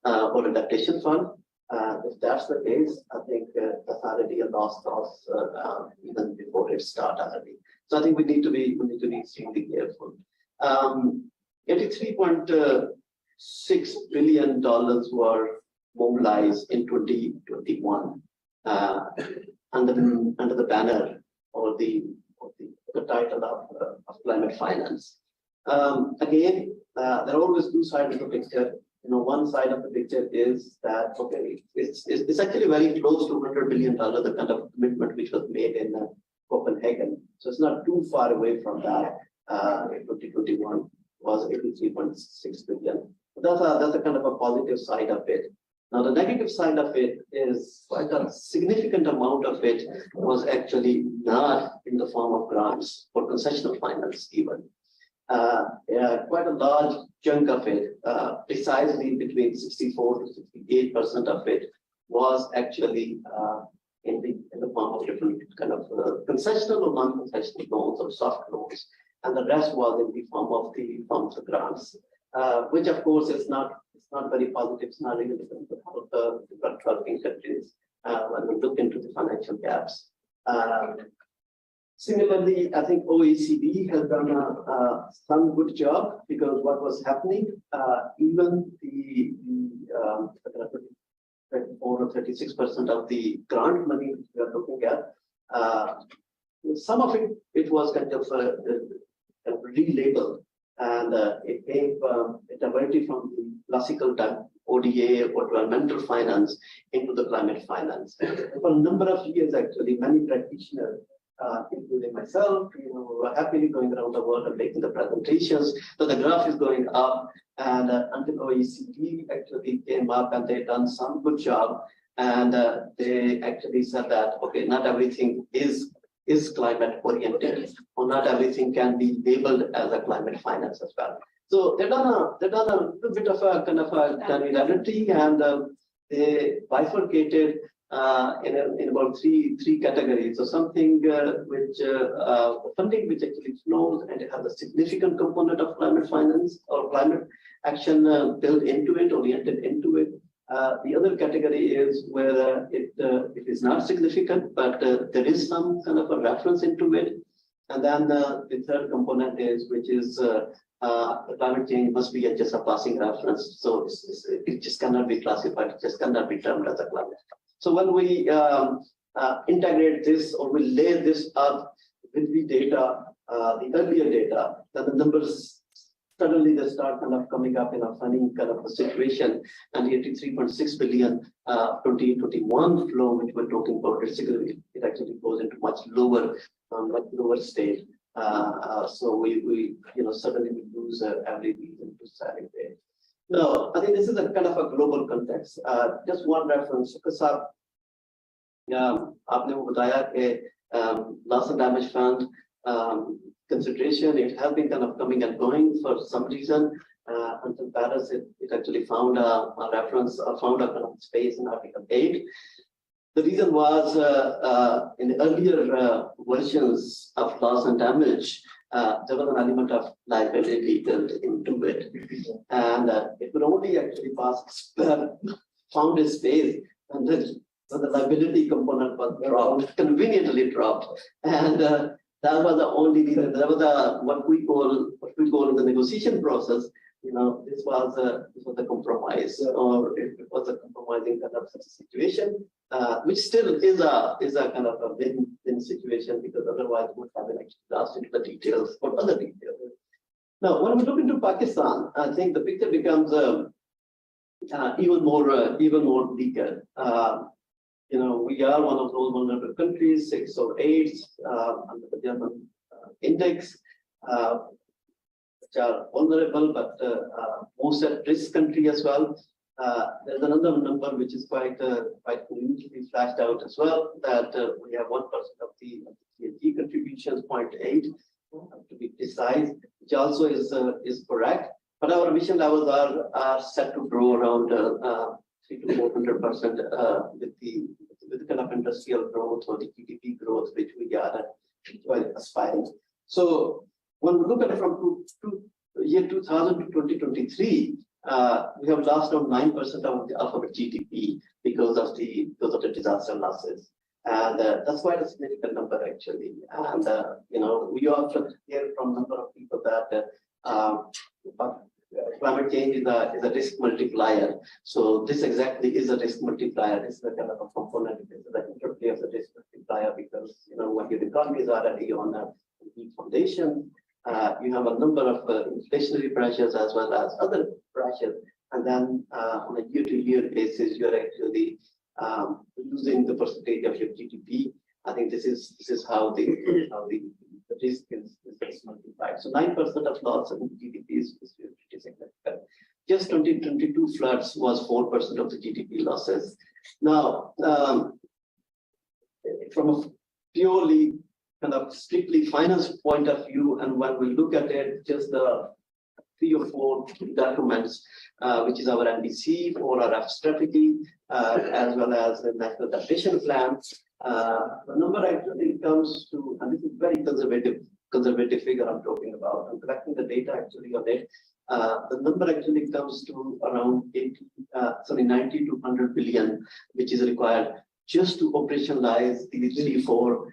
or adaptation fund? If that's the case, I think that's already a lost cause even before it started already. So I think we need to be extremely careful. $83.6 billion were mobilized in 2021 under the banner or the title of climate finance. Again, there are always two sides of the picture. One side of the picture is that it's actually very close to $100 billion, the kind of commitment which was made in Copenhagen. So it's not too far away from that. In 2021 was 83.6 billion. That's a kind of a positive side of it. Now, the negative side of it is quite a significant amount of it was actually not in the form of grants or concessional finance even. Quite a large chunk of it, precisely between 64 to 68% of it was actually in the form of different kind of concessional or non-concessional loans or soft loans, and the rest was in the form of the grants, which of course is not very positive. It's not really going to help the developing countries when we look into the financial gaps. Similarly, I think OECD has done some good job, because what was happening, even the 34 or 36% of the grant money which we are looking at, some of it was kind of relabeled, and it diverted from the classical type ODA or developmental finance into the climate finance. For a number of years, actually, many practitioners including myself, were happily going around the world and making the presentations. So the graph is going up, and until OECD actually came up and they done some good job, and they actually said that okay, not everything is climate oriented, or not everything can be labeled as a climate finance as well. So they've done a little bit of a kind of a granularity, and they bifurcated in about three categories. So something which funding which actually flows and it has a significant component of climate finance or climate action built into it, oriented into it. The other category is where it is not significant, but there is some kind of a reference into it. And then the third component is which is the climate change must be just a passing reference. So it just cannot be classified, it just cannot be termed as a climate. So when we integrate this or we lay this up with the data, the earlier data, then the numbers suddenly they start kind of coming up in a funny kind of a situation. And the 83.6 billion 2021 flow, which we're talking about, it actually goes into much lower state. So we suddenly we lose every reason to sell it. No, I think this is a kind of a global context. Just one reference, because आपने वो बताया कि loss and damage fund consideration, it has been kind of coming and going for some reason. Until Paris, it actually found a reference, found a kind of space in Article 8. The reason was in the earlier versions of loss and damage, there was an element of liability built into it, and it would only actually found a space, and then the liability component was dropped, conveniently dropped, and that was the only reason. That was what we call in the negotiation process. This was a compromise, or it was a compromising kind of situation, which still is a kind of a win-win situation, because otherwise we would have been actually lost into the details or other details. Now, when we look into Pakistan, I think the picture becomes even more bleaker. We are one of those vulnerable countries, 6 or 8 under the German index. Which are vulnerable, but most at risk country as well. There's another number which is quite neatly flashed out as well, that we have 1% of the GDP contributions, 0.8 to be precise, which also is correct. But our emission levels are set to grow around 300 to 400% with the kind of industrial growth or the GDP growth which we are aspiring. So when we look at it from year 2000 to 2023, we have lost around 9% of our GDP because of the disaster losses, and that's quite a significant number actually. And we often hear from a number of people that climate change is a risk multiplier. So this exactly is a risk multiplier. This is a kind of a component. This is the interplay of the risk multiplier, because when your economy is already on a weak foundation, you have a number of inflationary pressures as well as other pressures, and then on a year-to-year basis, you're actually losing the percentage of your GDP. I think this is how the risk is multiplied. So 9% of loss in GDP is pretty significant. Just 2022 floods was 4% of the GDP losses. Now, from a purely kind of strictly finance point of view, and when we look at it, just the 3 or 4 documents, which is our NDC for our RF strategy, as well as the National Adaptation Plan, the number actually comes to, and this is very conservative figure I'm talking about. I'm collecting the data actually on it. The number actually comes to around 90 to 100 billion, which is required just to operationalize these 3-4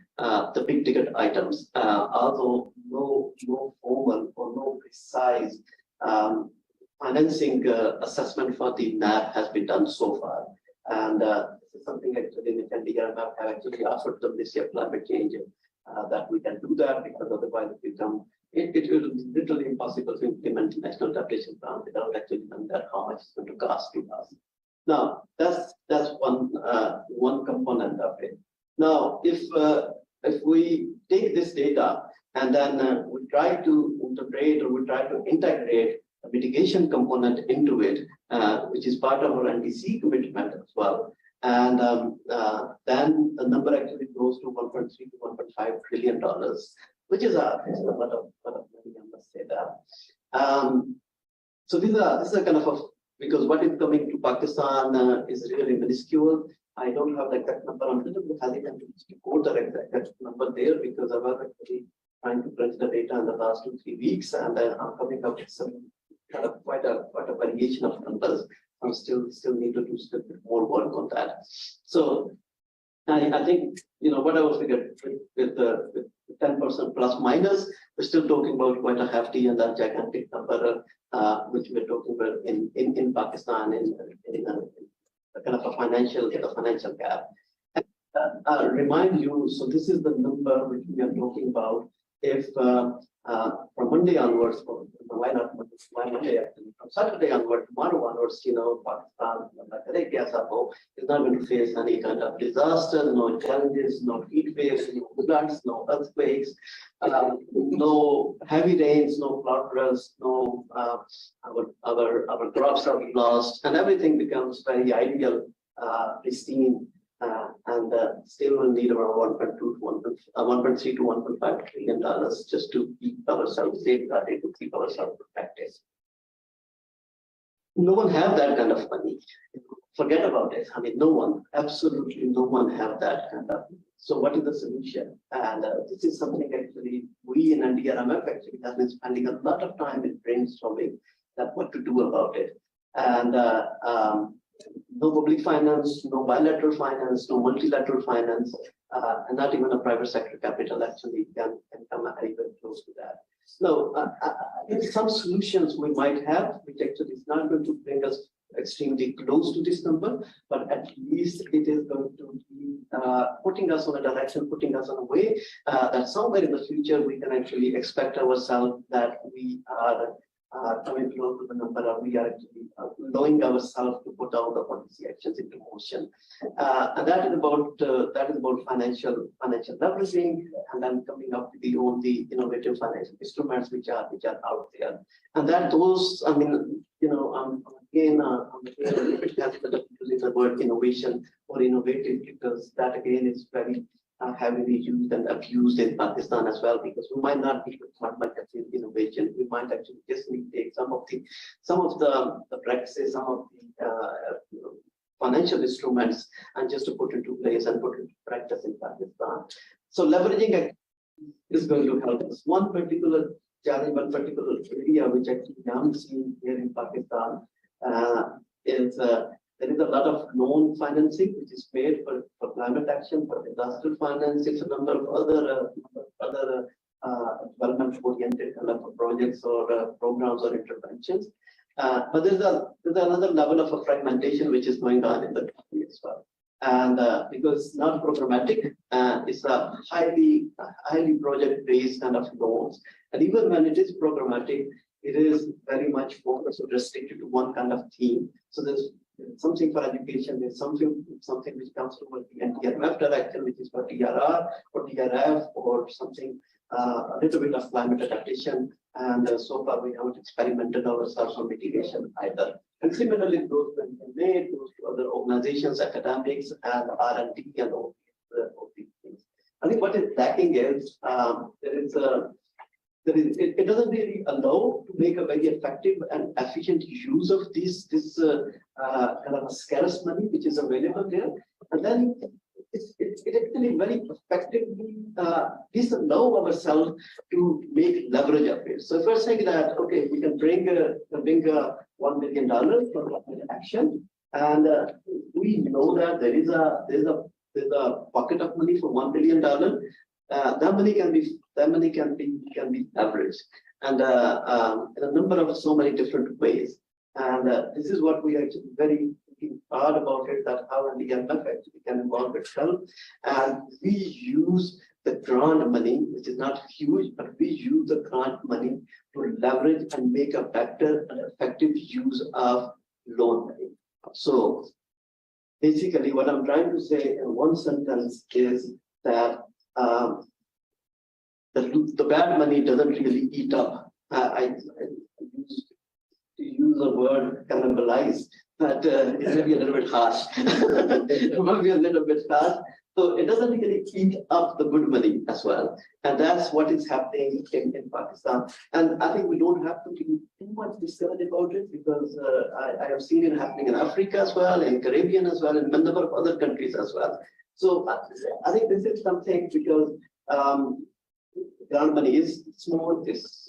the big ticket items. Although no formal or no precise financing assessment for the NAP has been done so far, and this is something actually which NDRMF have actually offered them this year, climate change, that we can do that, because otherwise it will be literally impossible to implement the National Adaptation Plan without actually knowing that how much it's going to cost to us. Now that's one component of it. Now, if if we take this data and then we try to integrate or we try to integrate a mitigation component into it, which is part of our NDC commitment as well. And then the number actually goes to 1.3 to 1.5 trillion dollars, which is a lot of money, I must say that. So these are kind of because what is coming to Pakistan is really minuscule. I don't have the exact number. I'm a little bit hesitant to quote the exact number there because I was actually trying to crunch the data in the last 2-3 weeks, and then I'm coming up with some kind of quite a variation of numbers. I still need to do a bit more work on that. So I think what I was figured with 10% plus minus, we're still talking about quite a hefty and a gigantic number, which we're talking about in Pakistan in a kind of a financial gap. And, I'll remind you, so this is the number which we are talking about. If from Monday onwards, why not Monday actually, from Saturday onward, tomorrow onwards, Pakistan, is not going to face any kind of disaster, no challenges, no heat waves, no floods, no earthquakes, no heavy rains, no flooders, no our crops are lost, and everything becomes very ideal, pristine. And still will need around 1.3 to 1.5 trillion dollars just to keep ourselves safeguarded, to keep ourselves protected. No one have that kind of money. Forget about it. I mean, no one, absolutely no one have that kind of. So what is the solution? And this is something actually we in NDRMF actually have been spending a lot of time in brainstorming that what to do about it. And no public finance, no bilateral finance, no multilateral finance, and not even a private sector capital actually can come anywhere close to that. So some solutions we might have, which actually is not going to bring us extremely close to this number, but at least it is going to be putting us on a direction, putting us on a way that somewhere in the future we can actually expect ourselves that we are coming close to the number, or we are actually allowing ourselves to put out the policy actions into motion, and that is about financial leveraging, and then coming up with the innovative financial instruments which are out there, and that those I'm again hesitant using the word innovation or innovative because that again is very heavily used and abused in Pakistan as well, because we might not be smart market innovation. We might actually just need to take some of the practices, some of the financial instruments, and just to put into place and put into practice in Pakistan. So leveraging is going to help us. One particular challenge, one particular area which actually I'm seeing here in Pakistan is there is a lot of loan financing which is made for climate action, for industrial finance. It's a number of other development-oriented kind of projects or programs or interventions. But there's another level of a fragmentation which is going on in the country as well. And because it's not programmatic, it's a highly project-based kind of loans. And even when it is programmatic, it is very much focused or restricted to one kind of theme. So there's something for education, there's something which comes from the NDRMF direction, which is for DRR or DRF or something, a little bit of climate adaptation. And so far we haven't experimented ourselves on mitigation either. And similarly, those when made goes to other organizations, academics, and R&D and all these things. I think what is lacking is it doesn't really allow to make a very effective and efficient use of this kind of a scarce money which is available there, and then it actually very effectively disallow ourselves to make leverage of it. So if we're saying that okay, we can bring $1 billion for climate action, and we know that there's a pocket of money for $1 billion. That money can be leveraged, and in a number of so many different ways. And this is what we actually very thinking hard about it, that how NDRMF actually can involve itself. And we use the grant money, which is not huge, but we use the grant money to leverage and make a better and effective use of loan money. So basically what I'm trying to say in one sentence is that the bad money doesn't really eat up. I use a word cannibalize, but it may be a little bit harsh. It might be a little bit harsh. So it doesn't really eat up the good money as well. And that's what is happening in Pakistan. And I think we don't have to be too much discouraged about it because I have seen it happening in Africa as well, in Caribbean as well, and a number of other countries as well. So I think this is something because ground money is small, it's,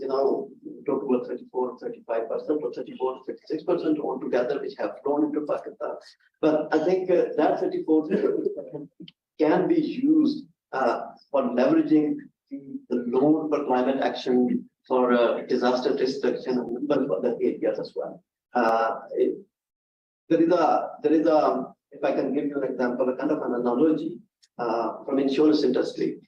total of 34, 35%, or 34 to 56% altogether, which have flown into Pakistan. But I think that 34 can be used for leveraging the loan for climate action, for disaster destruction, and a number of other areas as well. There is a, if I can give you an example, a kind of an analogy from insurance industry.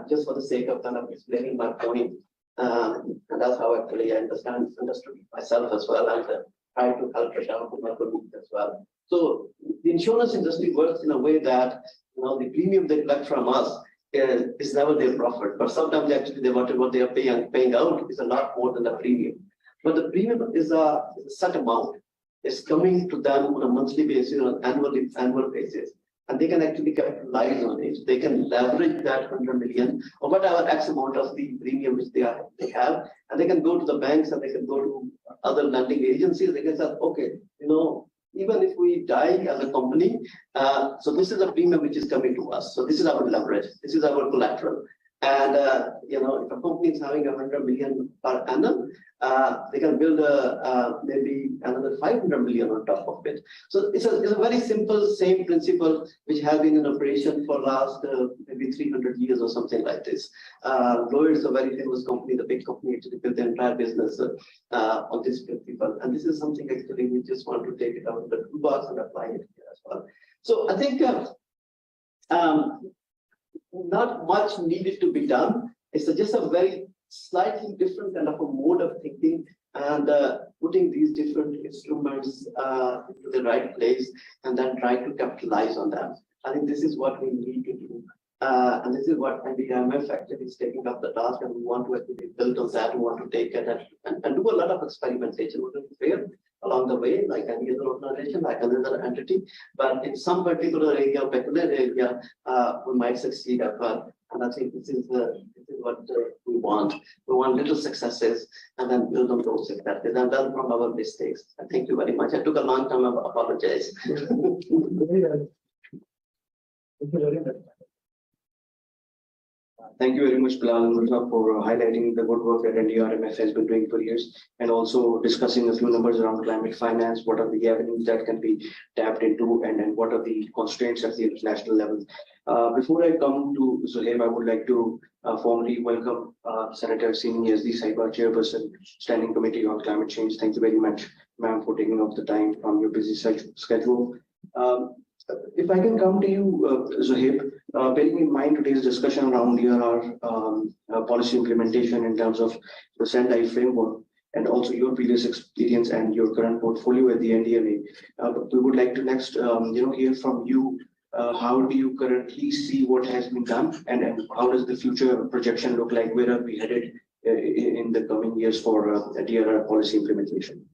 Just for the sake of kind of explaining my point, and that's how actually I understood myself as well, and try to help it out to my colleagues as well. So the insurance industry works in a way that the premium they collect from us is never their profit, but sometimes actually what they are paying out is a lot more than the premium. But the premium is a set amount. It's coming to them on a monthly basis, on an annual basis. And they can actually capitalize on it. They can leverage that 100 million or whatever X amount of the premium which they have, and they can go to the banks and they can go to other lending agencies. They can say, okay, even if we die as a company, so this is a premium which is coming to us. So this is our leverage. This is our collateral. And if a company is having 100 million per annum, they can build maybe another 500 million on top of it. So it's a very simple, same principle which has been in operation for last maybe 300 years or something like this. Lloyd's a very famous company, the big company actually built the entire business on this principle. And this is something actually we just want to take it out of the toolbox and apply it here as well. So I think not much needed to be done. It's just a very slightly different kind of a mode of thinking and putting these different instruments into the right place and then try to capitalize on them. I think this is what we need to do. And this is what IMF actually is taking up the task, and we want to actually build on that. We want to take it and do a lot of experimentation. We're going to fail along the way, like any other organization, like another entity. But in some particular area, peculiar area, we might succeed as well. And I think this is what we want. We want little successes and then build on those successes and learn from our mistakes. And thank you very much. I took a long time. I apologize. Thank you very much, Bilal and Murtaza, for highlighting the good work that NDRMF has been doing for years and also discussing a few numbers around climate finance, what are the avenues that can be tapped into, and what are the constraints at the international level. Before I come to Zuhaib, I would like to formally welcome Senator Sini as the Saiba Chairperson, Standing Committee on Climate Change. Thank you very much, ma'am, for taking up the time from your busy schedule. If I can come to you, Zuhaib, bearing in mind today's discussion around our policy implementation in terms of the Sendai framework and also your previous experience and your current portfolio at the NDMA, we would like to next hear from you. How do you currently see what has been done and how does the future projection look like? Where are we headed in the coming years for DRR policy implementation?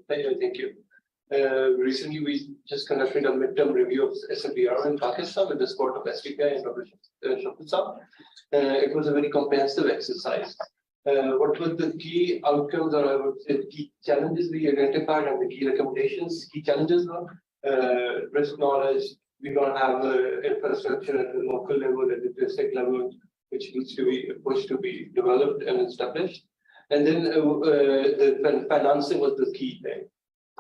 Thank you. Recently, we just conducted a midterm review of SFDR in Pakistan with the support of SDPI and Dr. Shafut. It was a very comprehensive exercise. What were the key outcomes, or I would say key challenges we identified and the key recommendations? Key challenges were risk knowledge. We don't have infrastructure at the local level, at the district level, which needs to be pushed to be developed and established. And then the financing was the key thing.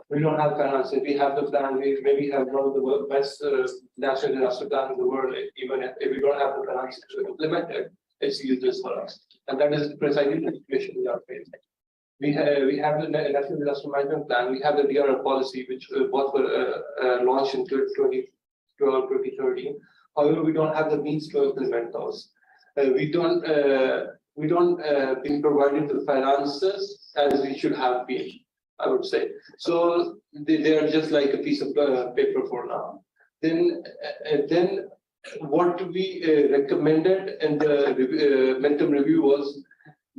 We don't have financing. We have the plan. We maybe have one of the best national disaster plan in the world. Even if we don't have the financing to implement it, it's useless for us. And that is precisely the situation we are facing. We have the National Disaster Management Plan. We have the DRR policy, which both were launched in 2013. However, we don't have the means to implement those. We don't being provided the finances as we should have been, I would say. So they are just like a piece of paper for now. Then what we recommended in the midterm review was,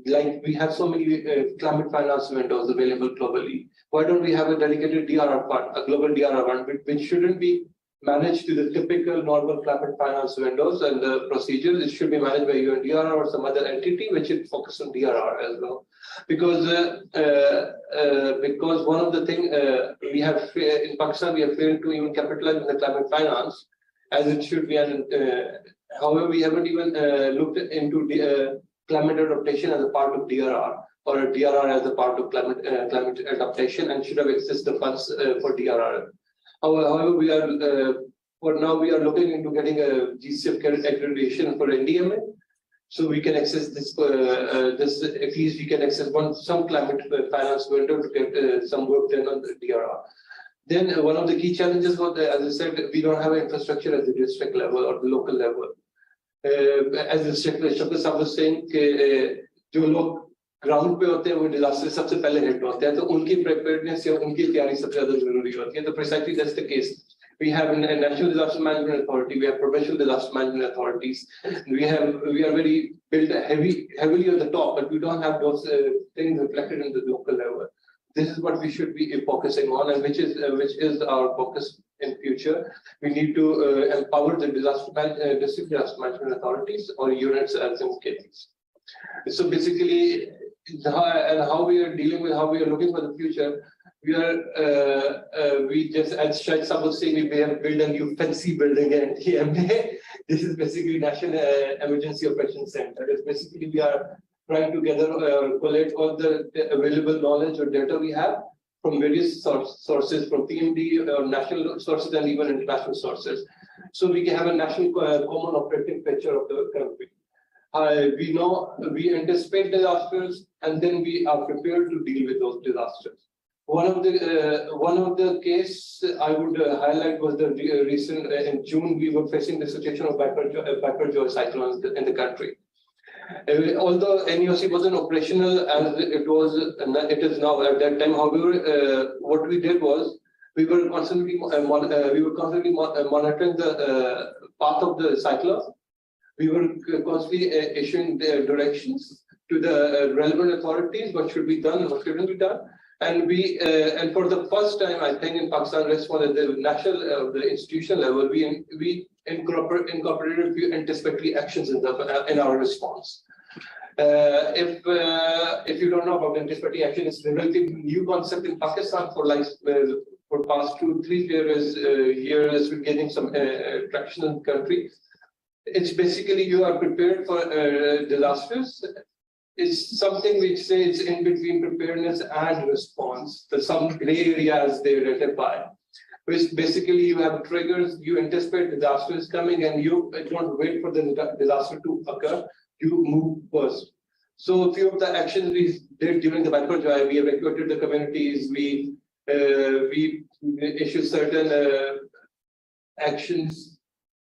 like, we have so many climate finance windows available globally. Why don't we have a dedicated DRR fund, a global DRR fund, which shouldn't be managed to the typical normal climate finance windows and the procedures? It should be managed by UNDRR or some other entity which should focus on DRR as well. Because one of the things we have in Pakistan, we have failed to even capitalize in the climate finance as it should be. And however, we haven't even looked into the climate adaptation as a part of DRR, or a DRR as a part of climate adaptation, and should have accessed the funds for DRR. However, we are for now we are looking into getting a GCF accreditation for NDMA, so we can access this. This at least we can access some climate finance window to get some work done on the DRR. Then one of the key challenges was, as I said, we don't have infrastructure at the district level or the local level. As the Shakil was saying, जो लोग ground पे होते हैं वो disaster सबसे पहले hit होते हैं, तो उनकी प्रिपेयर्डनेस या उनकी तैयारी सबसे ज्यादा जरूरी होती है. तो precisely that's the case. We have a national disaster management authority, we have provincial disaster management authorities, we are very built heavily on the top, but we don't have those things reflected in the local level. This is what we should be focusing on, and which is our focus in future. We need to empower the district disaster management authorities or units as in cases. So basically, how we are dealing with, how we are looking for the future, we just, as Shahid Sahab was saying, we have built a new fancy building in TMA. This is basically National Emergency Operations Center. It's basically we are trying to collect all the available knowledge or data we have from various sources, from PMD, national sources, and even international sources. So we can have a national common operating picture of the country. We know, we anticipate disasters, and then we are prepared to deal with those disasters. One of the case I would highlight was the recent in June we were facing the situation of Biperjoy cyclones in the country. Although NEOC wasn't operational as it is now at that time, however, what we did was we were constantly monitoring the path of the cyclone. We were constantly issuing the directions to the relevant authorities, what should be done, what shouldn't be done. And and for the first time, I think in Pakistan response at the national, the institution level, we incorporated a few anticipatory actions in our response. If you don't know about anticipatory action, it's a relatively new concept in Pakistan for past 2-3 years. We're getting some traction in the country. It's basically you are prepared for disasters. It's something which says in between preparedness and response. There's some gray areas they identify, which basically you have triggers, you anticipate disasters coming, and you don't wait for the disaster to occur, you move first. So a few of the actions we did during the Biperjoy, we evacuated the communities, we issued certain actions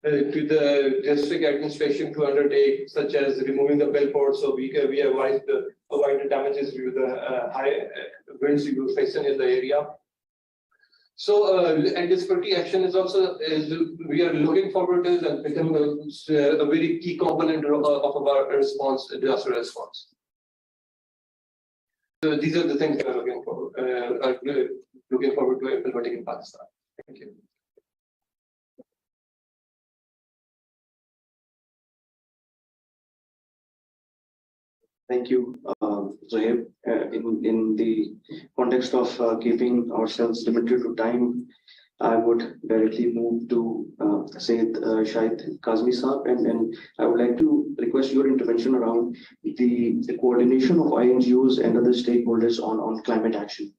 to the district administration to undertake, such as removing the billboard, so we avoid the damages due to the high winds we were facing in the area. So anticipatory action is also we are looking forward to and becoming a very key component of our response, disaster response. So these are the things we are looking forward to implementing in Pakistan. Thank you. Thank you, Zohaib. In the context of keeping ourselves limited to time, I would directly move to Shahid Kazmi Saab, and I would like to request your intervention around the coordination of INGOs and other stakeholders on climate action.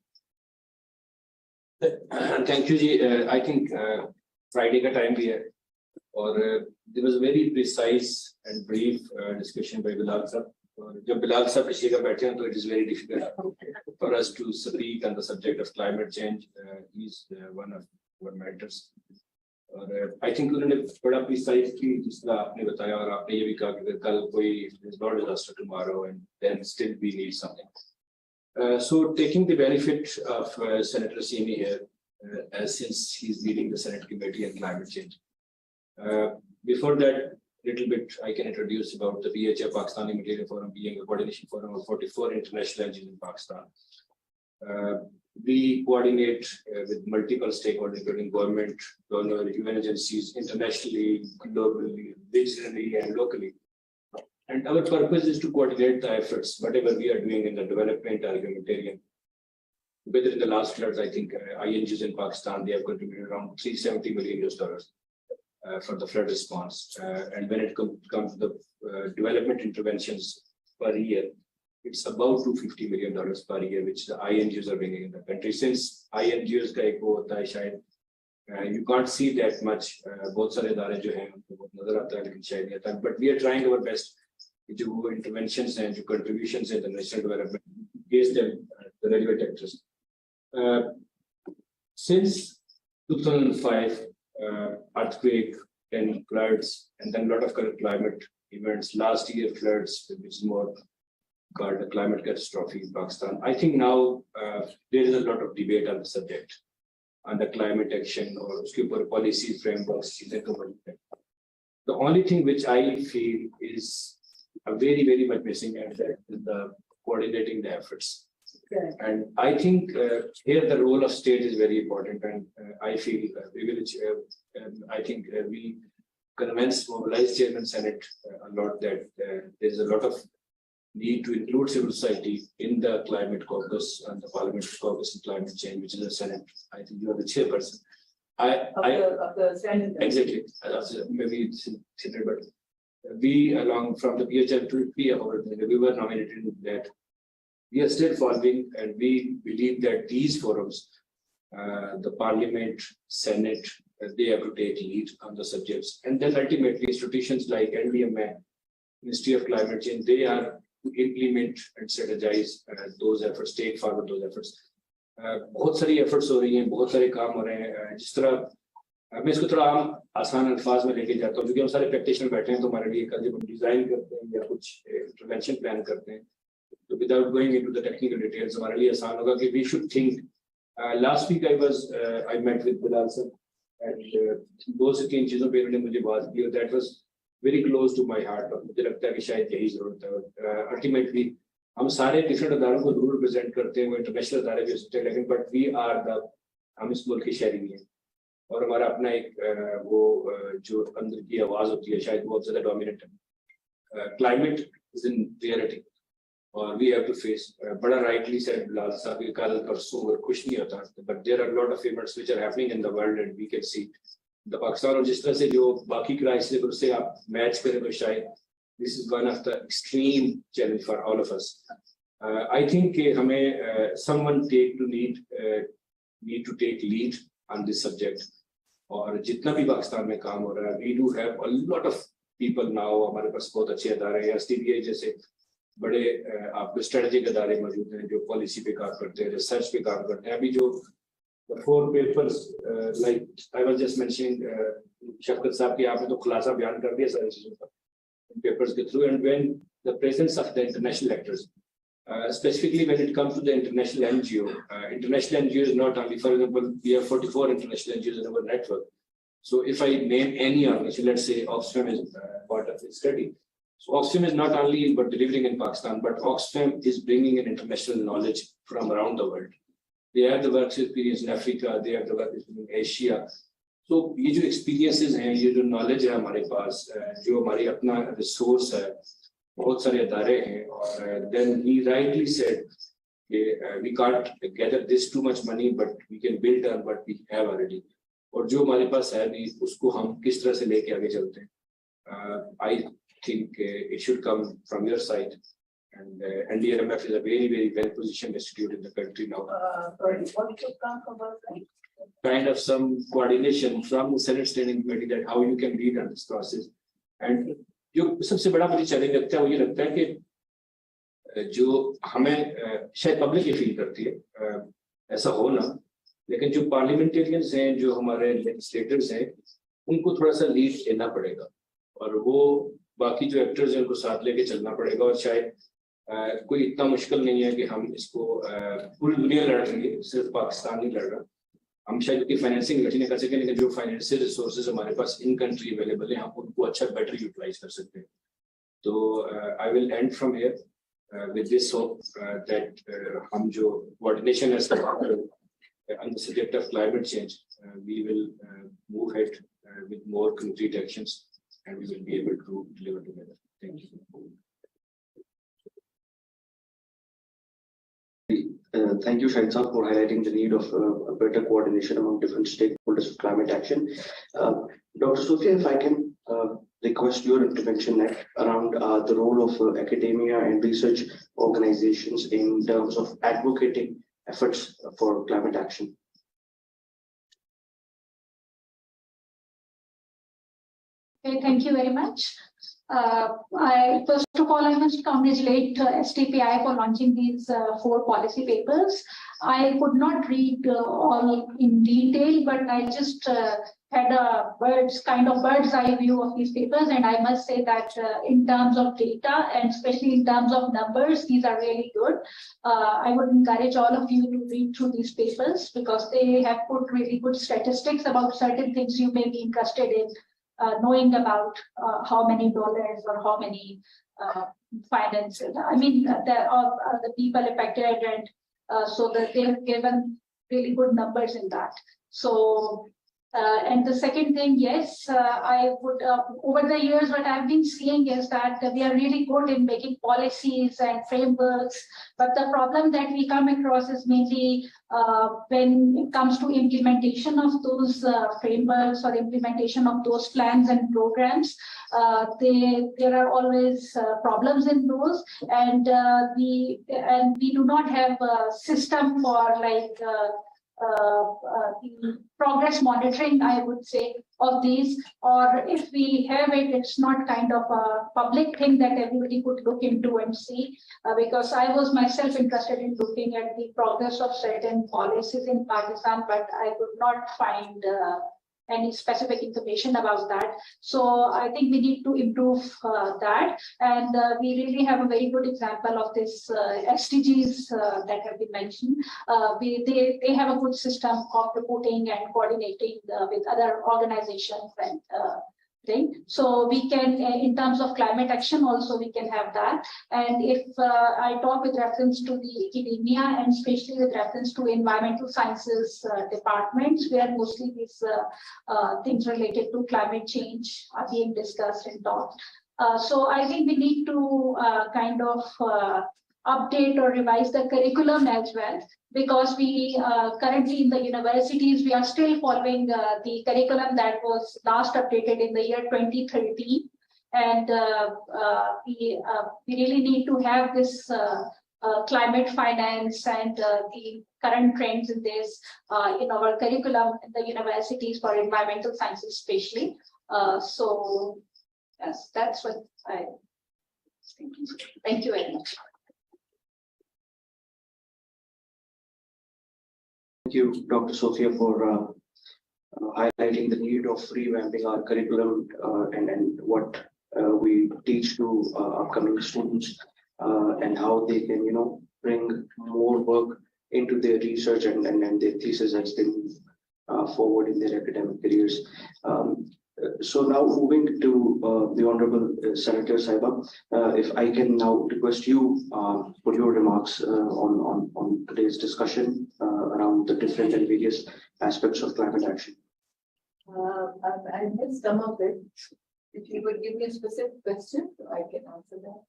Thank you, Ji. I think Friday ka time bhi hai, और there was a very precise and brief discussion by Bilal Saab. जब बिलाल साहब किसी का बैठे हैं तो it is very difficult for us to speak on the subject of climate change. He is one of our mentors. और I think उन्होंने बड़ा precise की जिस तरह आपने बताया, और आपने ये भी कहा कि कल कोई is not disaster tomorrow and then still we need something. So taking the benefit of Senator Simi here, since he's leading the Senate Committee on Climate Change, Before that, little bit I can introduce about the PHF Pakistani Material Forum being a coordination forum of 44 international NGOs in Pakistan. We coordinate with multiple stakeholders, including government, donor, UN agencies, internationally, globally, regionally, and locally. And our purpose is to coordinate the efforts, whatever we are doing in the development argumentarian. Whether in the last floods, I think INGOs in Pakistan, they have contributed around $370 million for the flood response. And when it comes to the development interventions per year, it's about $250 million per year, which the INGOs are bringing in the country. Since INGOs का एक वो होता है शायद you can't see that much. बहुत सारे इदारे जो हैं उनको बहुत नजर आता है लेकिन शायद नहीं आता. But we are trying our best. जो interventions हैं, जो contributions हैं, the national development, engage them, the relevant actors. Since 2005, earthquake, then floods, and then a lot of climate events. Last year floods, which is more called a climate catastrophe in Pakistan. I think now there is a lot of debate on the subject, on the climate action or policy frameworks. The only thing which I feel is very, very much missing and that is the coordinating the efforts. Okay. And I think here the role of state is very important, and I feel I think we convince, mobilize Chairman Senate a lot that there is a lot of need to include civil society in the climate caucus and the parliamentary caucus in climate change, which is the Senate. I think you are the chairperson. Of the Senate. Exactly. Maybe it's Senate, but we, along from the PHF to we were nominated in that. We are still following, and we believe that these forums, the Parliament, Senate, they have to take lead on the subjects, and then ultimately institutions like NDMA, Ministry of Climate Change, they are to implement and strategize those efforts, take forward those efforts. बहुत सारी efforts हो रही हैं, बहुत सारे काम हो रहे हैं. जिस तरह मैं इसको थोड़ा आसान अल्फाज में लेके जाता हूँ, क्योंकि हम सारे प्रैक्टिशनर बैठे हैं तो हमारे लिए जब हम डिजाइन करते हैं या कुछ इंटरवेंशन प्लान करते हैं, तो without going into the technical details, हमारे लिए आसान होगा कि we should think. Last week I met with Bilal sir, and दो से तीन चीजों पे उन्होंने मुझे बात की, that was very close to my heart. और मुझे लगता है कि शायद यही जरूरत है. Ultimately हम सारे डिफरेंट अदारों को जरूर रिप्रेजेंट करते हैं, वो इंटरनेशनल अदारे भी हो सकते हैं, लेकिन बट वी आर द हम इस मुल्क की शहरी हैं और हमारा अपना एक वो जो अंदर की आवाज होती है शायद बहुत ज्यादा डोमिनेट है. क्लाइमेट इज इन रियलिटी और वी हैव टू फेस. बड़ा राइटली सेड बिलाल साहब के कल परसों अगर कुछ नहीं होता, but there are lot of events which are happening in the world and we can see the Pakistan. और जिस तरह से जो बाकी क्राइसिस उससे आप मैच करें तो शायद this is one of the extreme challenge for all of us. I think someone need to take lead on this subject. और जितना भी पाकिस्तान में काम हो रहा है, we do have a lot of people now. हमारे पास बहुत अच्छे अदारे हैं, STBI जैसे बड़े आपके स्ट्रेटेजिक अदारे मौजूद हैं जो पॉलिसी पे काम करते हैं, रिसर्च पे काम करते हैं. अभी जो 4 papers like I was just mentioning, शफकत साहब के आपने तो खुलासा बयान कर दिया सारी चीजों का. Papers get through, and when the presence of the international actors, specifically when it comes to the international NGO, international NGO is not only, for example, we have 44 international NGOs in our network. So if I name any organization, let's say Oxfam is part of this study. So Oxfam is not only but delivering in Pakistan, but Oxfam is bringing in international knowledge from around the world. They have the work experience in Africa, they have the work experience in Asia. तो ये जो experiences हैं, ये जो knowledge है हमारे पास, जो हमारी अपना रिसोर्स है, बहुत सारे अदारे हैं. और then he rightly said we can't gather this too much money but we can build on what we have already. और जो हमारे पास है भी उसको हम किस तरह से लेके आगे चलते हैं. I think it should come from your side. And NDRMF is a very, very well-positioned institute in the country now. Sorry, what should come from our side? Kind of some coordination from the Senate Standing Committee that how you can lead on this process. And जो सबसे बड़ा मुझे challenge लगता है वो ये लगता है कि जो हमें शायद पब्लिक ये फील करती है ऐसा हो ना, लेकिन जो पार्लियामेंटेरियंस हैं, जो हमारे लेजिस्लेटर्स हैं, उनको थोड़ा सा लीड लेना पड़ेगा और वो बाकी जो एक्टर्स हैं उनको साथ लेके चलना पड़ेगा. और शायद कोई इतना मुश्किल नहीं है कि हम इसको पूरी दुनिया लड़ रही है, सिर्फ पाकिस्तान नहीं लड़ रहा. हम शायद उनकी फाइनेंसिंग नहीं कर सकें, लेकिन जो फाइनेंशियल रिसोर्सेज हमारे पास इन कंट्री अवेलेबल है, हम उनको अच्छा बेटर यूटिलाइज कर सकते हैं. तो I will and from here with this hope that हम जो coordination as on the subject of climate change, we will move ahead with more concrete actions, and we will be able to deliver together. Thank you. Thank you, Shahid Saab, for highlighting the need of a better coordination among different stakeholders of climate action. Dr. Sophia, if I can request your intervention next around the role of academia and research organizations in terms of advocating efforts for climate action. Okay, thank you very much. First of all, I must congratulate STPI for launching these 4 policy papers. I could not read all in detail, but I just had a bird's eye view of these papers, and I must say that in terms of data and especially in terms of numbers, these are really good. I would encourage all of you to read through these papers because they have put really good statistics about certain things you may be interested in. Knowing about how many dollars or how many finances. I mean, the people affected, and so that they have given really good numbers in that. So, and the second thing, yes, I would, over the years, what I've been seeing is that we are really good in making policies and frameworks, but the problem that we come across is mainly when it comes to implementation of those frameworks or implementation of those plans and programs. There are always problems in those, and we do not have a system for like the progress monitoring, I would say, of these, or if we have it, it's not kind of a public thing that everybody could look into and see, because I was myself interested in looking at the progress of certain policies in Pakistan, but I could not find any specific information about that. So I think we need to improve that, and we really have a very good example of this SDGs that have been mentioned. They have a good system of reporting and coordinating with other organizations and thing. So we can, in terms of climate action also, we can have that. And if I talk with reference to the academia and especially with reference to environmental sciences departments, where mostly these things related to climate change are being discussed and talked. So I think we need to kind of update or revise the curriculum as well, because we currently in the universities, we are still following the curriculum that was last updated in the year 2013. And we really need to have this climate finance and the current trends in this in our curriculum in the universities for environmental sciences especially. So yes, that's what I was thinking. Thank you very much. Thank you, Dr. Sophia, for highlighting the need of revamping our curriculum and what we teach to upcoming students and how they can, bring more work into their research and their thesis as they move forward in their academic careers. So now moving to the Honorable Senator Saiba, if I can now request you for your remarks on today's discussion around the different and various aspects of climate action. I missed some of it. If you would give me a specific question, I can answer that.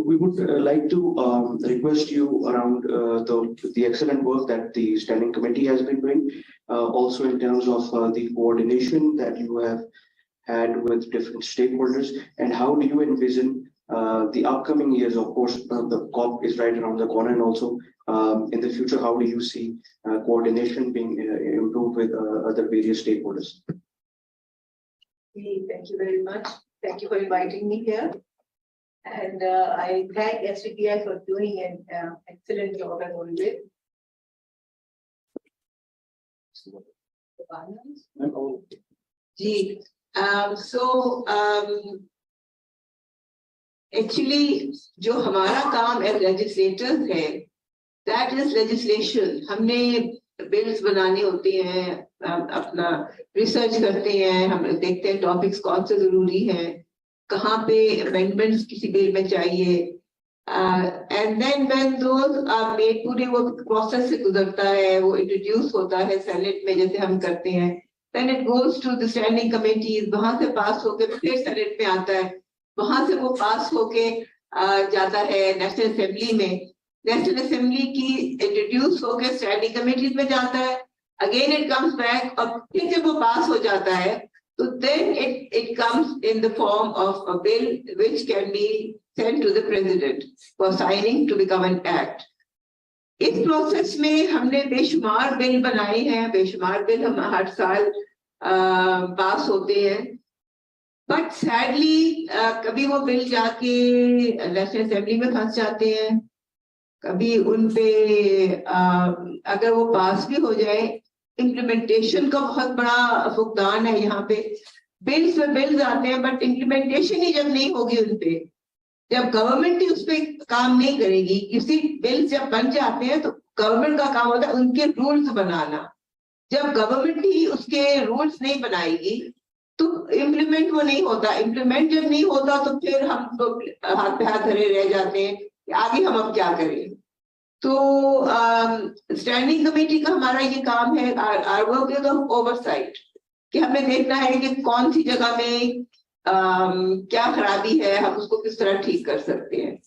We would like to request you around the excellent work that the Standing Committee has been doing, also in terms of the coordination that you have had with different stakeholders, and how do you envision the upcoming years? Of course, the COP is right around the corner, and also in the future, how do you see coordination being improved with other various stakeholders? Thank you very much. Thank you for inviting me here. And I thank STPI for doing an excellent job as always. Actually, जो हमारा काम as legislators है, that is legislation. हमने bills बनाने होते हैं, अपना research करते हैं, हम देखते हैं टॉपिक्स कौन से जरूरी हैं, कहाँ पे अमेंडमेंट्स किसी बिल में चाहिए, and then when those are made, पूरे वो प्रोसेस से गुजरता है, वो इंट्रोड्यूस होता है सेनेट में जैसे हम करते हैं, then it goes to the standing committees, वहां से पास होकर फिर सेनेट में आता है, वहां से वो पास होके जाता है नेशनल असेंबली में, नेशनल असेंबली की इंट्रोड्यूस होकर स्टैंडिंग कमेटीज में जाता है, अगेन इट कम्स बैक, और फिर जब वो पास हो जाता है तो then it comes in the form of a bill which can be sent to the president for signing to become an act. इस प्रोसेस में हमने बेशुमार बिल बनाए हैं, बेशुमार बिल हम हर साल पास होते हैं, बट सैडली कभी वो बिल जाके नेशनल असेंबली में फंस जाते हैं, कभी उनपे अगर वो पास भी हो जाए, इम्प्लीमेंटेशन का बहुत बड़ा फुकदान है यहाँ पे। बिल्स में बिल्स आते हैं बट इम्प्लीमेंटेशन ही जब नहीं होगी उनपे, जब गवर्नमेंट ही उस पर काम नहीं करेगी, किसी बिल जब बन जाते हैं तो गवर्नमेंट का काम होता है उनके रूल्स बनाना, जब गवर्नमेंट ही उसके रूल्स नहीं बनाएगी तो इम्प्लीमेंट वो नहीं होता, इम्प्लीमेंट जब नहीं होता तो फिर हम तो हाथ पे हाथ धरे रह जाते हैं कि आगे हम अब क्या करें। तो स्टैंडिंग कमेटी का हमारा ये काम है, our work is of oversight, कि हमें देखना है कि कौन सी जगह में क्या खराबी है, हम उसको किस तरह ठीक कर सकते हैं।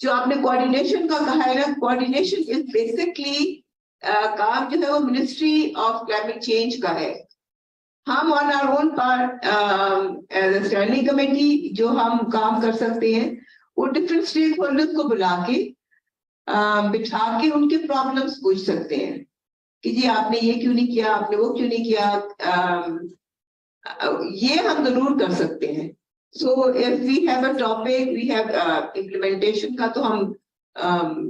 जो आपने कोऑर्डिनेशन का कहा है ना, कोऑर्डिनेशन इज बेसिकली काम जो है वो मिनिस्ट्री ऑफ क्लाइमेट चेंज का है। हम on our own part as a standing committee जो हम काम कर सकते हैं, वो डिफरेंट स्टेक होल्डर्स को बुला के बिठा के उनके प्रॉब्लम्स पूछ सकते हैं कि जी आपने ये क्यों नहीं किया, आपने वो क्यों नहीं किया, ये हम जरूर कर सकते हैं। So if we have a topic, we have implementation का, तो हम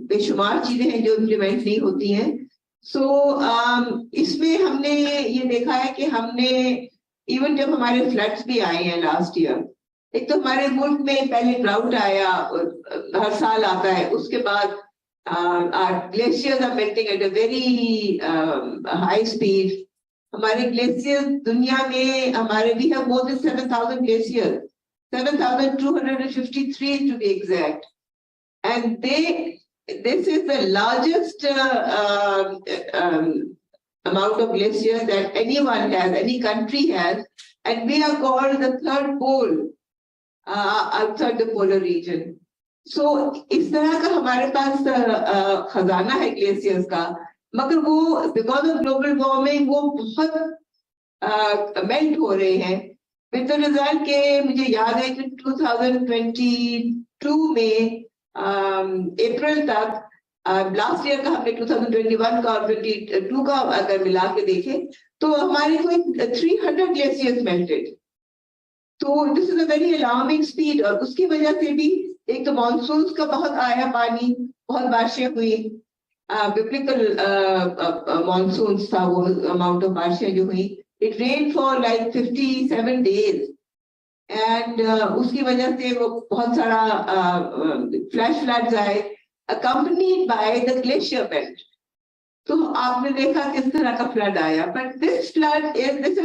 बेशुमार चीजें हैं जो इम्प्लीमेंट नहीं होती हैं। सो इसमें हमने ये देखा है कि हमने इवन जब हमारे फ्लड्स भी आए हैं लास्ट ईयर, एक तो हमारे मुल्क में पहले ड्राउट आया, हर साल आता है, उसके बाद glaciers are melting at a very high speed. हमारे ग्लेशियर दुनिया में हमारे we have more than 7,000 glacier, 7,253 to be exact, and this is the largest amount of glaciers that anyone has, any country has, and we are called the third pole outside the polar region. So इस तरह का हमारे पास खजाना है glaciers का, मगर वो because of global warming वो बहुत मेल्ट हो रहे हैं, विद द रिजल्ट के मुझे याद है कि 2022 में अप्रैल तक, लास्ट ईयर का हमने 2021 का और 22 का अगर मिला के देखें तो हमारे कोई 300 ग्लेशियर्स मेल्टेड। तो this is a very alarming speed, और उसकी वजह से भी एक तो मानसून का बहुत आया पानी, बहुत बारिशें हुई, बिब्लिकल मानसून था वो अमाउंट ऑफ बारिशें जो हुई, it rain for like 57 days, and उसकी वजह से वो बहुत सारा फ्लैश फ्लड्स आए accompanied by the glacier belt। तो आपने देखा किस तरह का फ्लड आया, but this is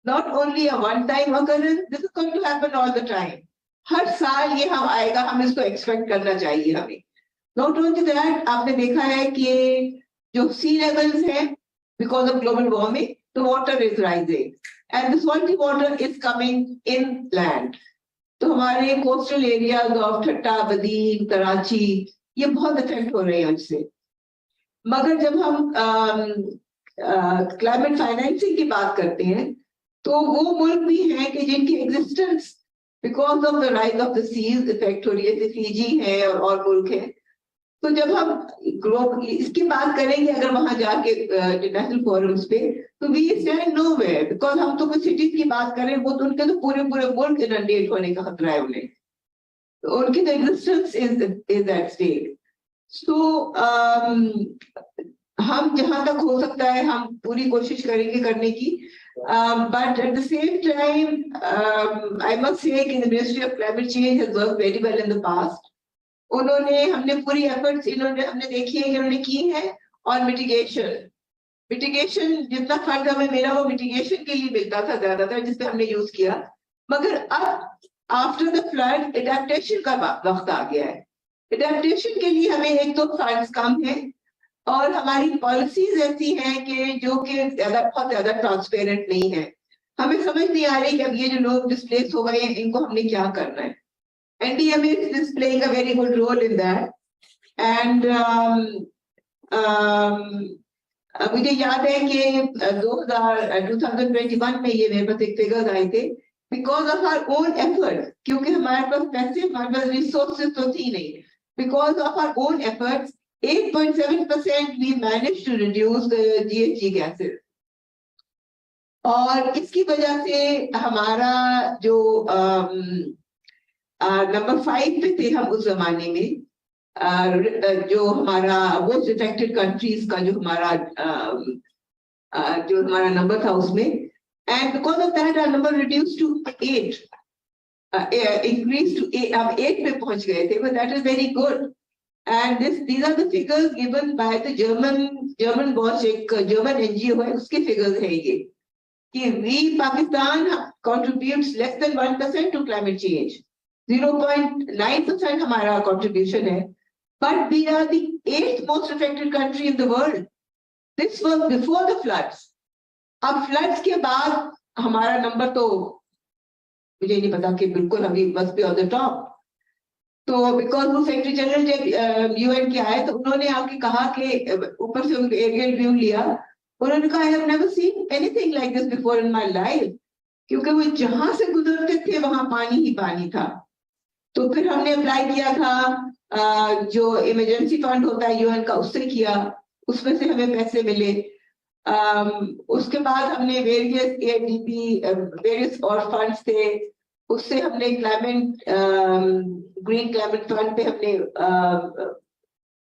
not only a one time occurrence, this is going to happen all the time। हर साल ये हम आएगा, हम इसको एक्सपेक्ट करना चाहिए हमें। नॉट ओनली दैट, आपने देखा है कि जो सी लेवल्स हैं because of global warming, the water is rising and this salty water is coming in land. तो हमारे कोस्टल एरियाज ऑफ ठट्टा, बदीन, कराची, ये बहुत इफेक्ट हो रहे हैं उससे। मगर जब हम क्लाइमेट फाइनेंसिंग की बात करते हैं तो वो मुल्क भी हैं कि जिनकी existence because of the rise of the seas effect हो रही है, जैसे फीजी है और मुल्क है। तो जब हम इसकी बात करेंगे अगर वहां जाके इंटरनेशनल फोरम्स पे, तो वी स्टैंड नोवेयर, बिकॉज हम तो कुछ सिटीज की बात करें, वो तो उनके तो पूरे मुल्क इनंडेट होने का खतरा है उन्हें, तो उनकी तो एग्जिस्टेंस इज एट स्टेक। सो हम जहां तक हो सकता है हम पूरी कोशिश करेंगे करने की, but at the same time I must say that the Ministry of Climate Change has worked very well in the past, उन्होंने हमने पूरी एफर्ट्स हमने देखी है कि उन्होंने की है। और मिटिगेशन जितना फंड हमें मिला वो मिटिगेशन के लिए मिलता था ज्यादातर, जिसपे हमने यूज किया। मगर अब आफ्टर द फ्लड एडेप्टेशन का वक्त आ गया है। एडेप्टेशन के लिए हमें एक तो फंड्स कम है और हमारी पॉलिसीज ऐसी हैं कि जो कि बहुत ज्यादा ट्रांसपेरेंट नहीं है। हमें समझ नहीं आ रही कि अब ये जो लोग डिस्प्लेस हो गए हैं इनको हमने क्या करना है। NDMA is playing a very good role in that. And मुझे याद है कि 2021 में ये मेरे पास एक फिगर्स आए थे, because of our own effort, क्योंकि हमारे पास पैसे, हमारे पास रिसोर्सेज तो थी नहीं, because of our own efforts 8.7% we managed to reduce the GHG gases. और इसकी वजह से हमारा जो नंबर 5 पे थे हम उस जमाने में, जो हमारा मोस्ट इफेक्टेड कंट्रीज का जो हमारा नंबर था उसमें, and because of that our number reduce to 8, increase to 8, अब 8 पे पहुंच गए थे, but that is very good. And these are the figures given by the German Watch, एक जर्मन NGO है, उसके फिगर्स है ये, कि we Pakistan contributes less than 1% to climate change, 0.9% हमारा contribution है, but we are the 8th most affected country in the world. This was before the floods. अब floods के बाद हमारा नंबर तो मुझे नहीं पता कि बिल्कुल अभी must be on the top. तो बिकॉज वो सेक्रेटरी जनरल जब UN के आए तो उन्होंने आके कहा कि ऊपर से उनका एरियल व्यू लिया, उन्होंने कहा I have never seen anything like this before in my life, क्योंकि वो जहां से गुजरते थे वहां पानी ही पानी था। तो फिर हमने अप्लाई किया था जो इमरजेंसी फंड होता है UN का, उससे किया, उसमें से हमें पैसे मिले। उसके बाद हमने वेरियस ADB वेरियस और फंड्स थे, उससे हमने क्लाइमेट ग्रीन क्लाइमेट फंड पे हमने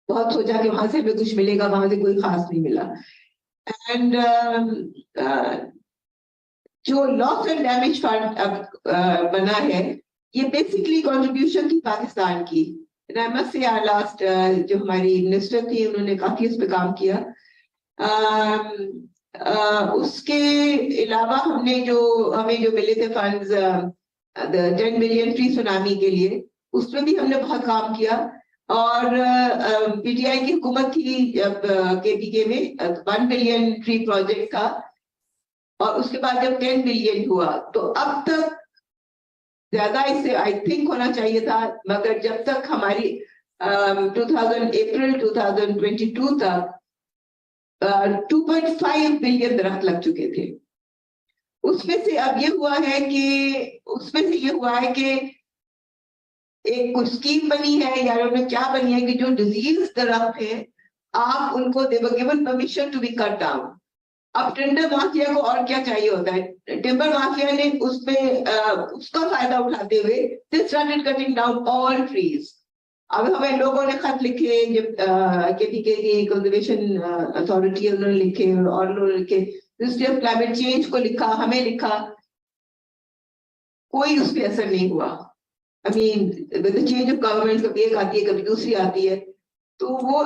बहुत सोचा कि वहां से हमें कुछ मिलेगा, वहां से कोई खास नहीं मिला। एंड जो लॉस एंड डैमेज फंड अब बना है, ये बेसिकली कंट्रीब्यूशन थी पाकिस्तान की। आई मस्ट से लास्ट जो हमारी मिनिस्टर थी उन्होंने काफी उस पर काम किया। उसके अलावा हमें जो मिले थे फंड्स 10 मिलियन ट्री सुनामी के लिए, उसमें भी हमने बहुत काम किया। और PTI की हुकूमत थी जब KPK में 1 बिलियन ट्री प्रोजेक्ट था, और उसके बाद जब 10 बिलियन हुआ तो अब तक ज्यादा इससे आई थिंक होना चाहिए था, मगर जब तक हमारी अप्रैल 2022 तक 2.5 बिलियन दरख्त लग चुके थे। उसमें से अब ये हुआ है कि एक कुछ स्कीम बनी है या उन्होंने क्या बनी है कि जो डिजीज दरख्त है आप उनको they were given permission to be cut down. अब टिम्बर माफिया को और क्या चाहिए होता है, टिम्बर माफिया ने उसका फायदा उठाते हुए they started cutting down all trees. अब हमें लोगों ने खत लिखे, जब KPK की कंजर्वेशन अथॉरिटी उन्होंने लिखे और लोगों ने लिखे, मिनिस्ट्री ऑफ क्लाइमेट चेंज को लिखा, हमें लिखा, कोई उस पर असर नहीं हुआ। I mean with the change of government कभी एक आती है कभी दूसरी आती है, तो वो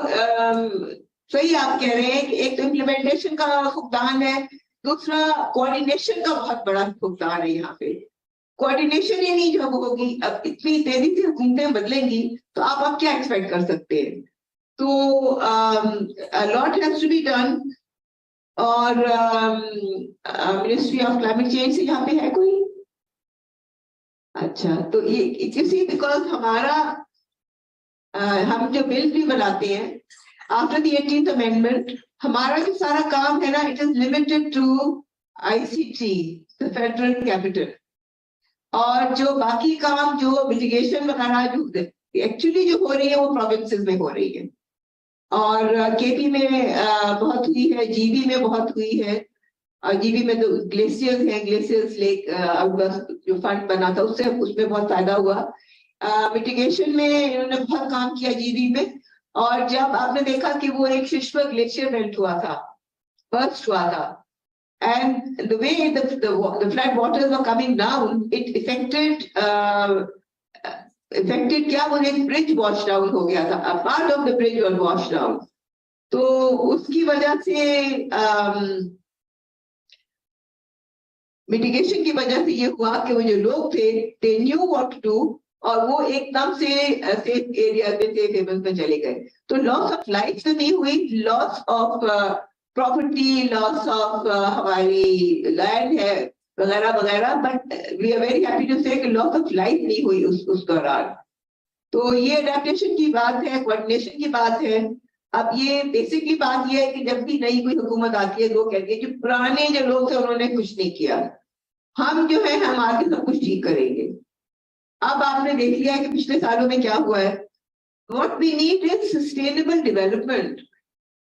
सही आप कह रहे हैं कि एक तो इम्प्लीमेंटेशन का फुकदान है, दूसरा कोऑर्डिनेशन का बहुत बड़ा फुकदान है। यहाँ पे कोऑर्डिनेशन ही नहीं जब होगी, अब इतनी तेजी से हुकूमतें बदलेंगी तो आप अब क्या एक्सपेक्ट कर सकते हैं। तो lot has to be done. और मिनिस्ट्री ऑफ क्लाइमेट चेंज से यहाँ पे है कोई? अच्छा, तो ये इसी बिकॉज हमारा हम जो बिल भी बनाते हैं आफ्टर द 18th अमेंडमेंट, हमारा जो सारा काम है ना, it is limited to ICT, the federal capital, और जो बाकी काम जो मिटिगेशन वगैरह जो एक्चुअली जो हो रही है वो प्रोविंसेस में हो रही है। और KP में बहुत हुई है, GB में बहुत हुई है, और GB में तो ग्लेशियर्स हैं, ग्लेशियर्स लेक जो फंड बना था उसमें बहुत फायदा हुआ। मिटिगेशन में इन्होंने बहुत काम किया GB में। और जब आपने देखा कि वो एक शिश्वर ग्लेशियर मेल्ट हुआ था, बर्स्ट हुआ था, and the way the flood waters were coming down, it affected affected क्या, वो एक ब्रिज वॉश डाउन हो गया था, a part of the bridge was wash down. तो उसकी वजह से मिटिगेशन की वजह से ये हुआ कि वो जो लोग थे they knew what to do, और वो एकदम से सेफ एरिया में, सेफ हेवन में चले गए। तो लॉस ऑफ लाइफ तो नहीं हुई, loss of property, loss of हमारी लैंड है वगैरह वगैरह, but we are very happy to say कि लॉस ऑफ लाइफ नहीं हुई उस दौरान। तो ये अडेप्टेशन की बात है, कोऑर्डिनेशन की बात है। अब ये बेसिकली बात ये है कि जब भी नई कोई हुकूमत आती है, लोग कहते हैं कि पुराने जो लोग थे उन्होंने कुछ नहीं किया, हम जो है हम आगे सब कुछ ठीक करेंगे। अब आपने देख लिया है कि पिछले सालों में क्या हुआ है। What we need is sustainable development.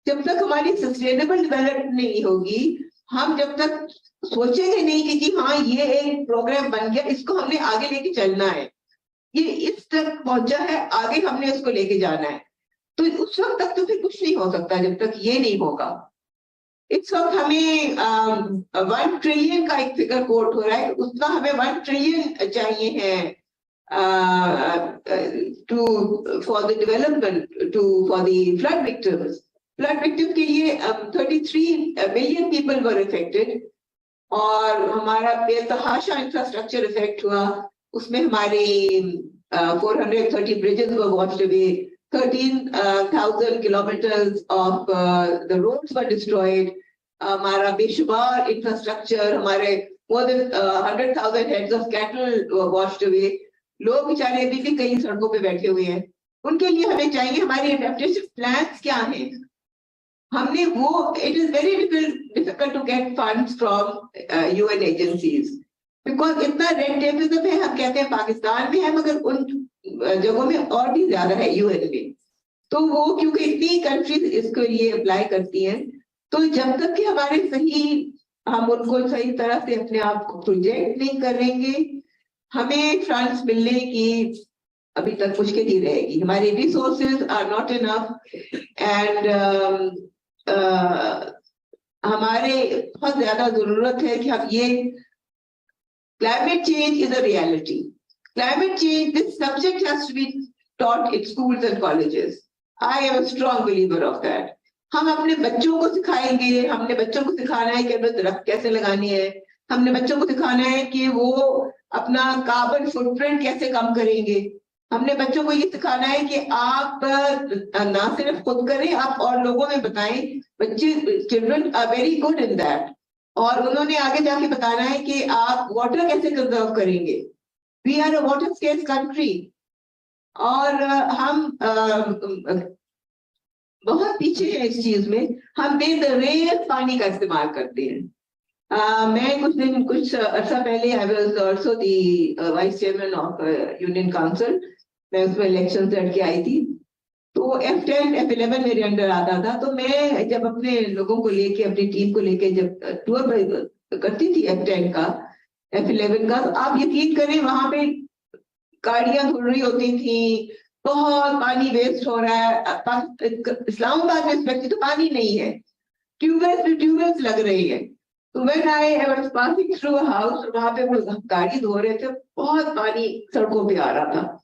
जब तक हमारी सस्टेनेबल डेवलपमेंट नहीं होगी, हम जब तक सोचेंगे नहीं कि जी हाँ ये एक प्रोग्राम बन गया, इसको हमने आगे लेके चलना है, ये इस तक पहुंचा है, आगे हमने उसको लेके जाना है, तो उस वक्त तक तो फिर कुछ नहीं हो सकता जब तक ये नहीं होगा। इस वक्त हमें 1 ट्रिलियन का एक फिगर कोट हो रहा है, उतना हमें 1 ट्रिलियन चाहिए है to for the development, to for the flood victims. Flood victim के लिए 33 मिलियन पीपल वर इफेक्टेड, और हमारा बेतहाशा इंफ्रास्ट्रक्चर इफेक्ट हुआ। उसमें हमारी 430 bridges were washed away, 13,000 kilometers of the roads were destroyed. हमारा बेशुमार इंफ्रास्ट्रक्चर, हमारे more than 100,000 heads of cattle were washed away. लोग बेचारे अभी भी कई सड़कों पे बैठे हुए हैं। उनके लिए हमें चाहिए, हमारी एडेप्टेशन प्लान्स क्या हैं। हमने वो, it is very difficult to get funds from UN agencies, because इतना रेड टेपिज्म है। हम कहते हैं पाकिस्तान में है, मगर उन जगहों में और भी ज्यादा है UN में। तो वो क्योंकि इतनी कंट्रीज इसके लिए अप्लाई करती हैं, तो जब तक कि हमारे सही, हम उनको सही तरह से अपने आप को प्रोजेक्ट नहीं करेंगे, हमें फंड्स मिलने की अभी तक मुश्किल ही रहेगी। हमारे resources are not enough, and हमारे बहुत ज्यादा जरूरत है कि हम ये, climate change is a reality. Climate change, this subject has to be taught in schools and colleges. I am a strong believer of that. हम अपने बच्चों को सिखाएंगे, हमने बच्चों को सिखाना है कि हमें दरख्त कैसे लगानी है, हमने बच्चों को सिखाना है कि वो अपना कार्बन फुटप्रिंट कैसे कम करेंगे, हमने बच्चों को ये सिखाना है कि आप ना सिर्फ खुद करें, आप और लोगों में बताएं। बच्चे, children are very good in that, और उन्होंने आगे जाके बताना है कि आप वाटर कैसे कंजर्व करेंगे। We are a water scarce country, और हम बहुत पीछे है इस चीज में। हम बेदरेर पानी का इस्तेमाल करते हैं। मैं कुछ अर्सा पहले I was also the vice chairman of union council, मैं उसमें इलेक्शन लड़ के आई थी। तो F10 F11 मेरे अंडर आता था, तो मैं जब अपने लोगों को लेके, अपनी टीम को लेके जब टूर करती थी F10 का, F11 का, तो आप यकीन करें वहां पे गाड़ियां धुल रही होती थी, बहुत पानी वेस्ट हो रहा है। इस्लामाबाद में इस तो पानी नहीं है, ट्यूबवेल्स लग रही है। तो when I was passing through a house, वहां पे वो गाड़ी धो रहे थे, बहुत पानी सड़कों पे आ रहा था।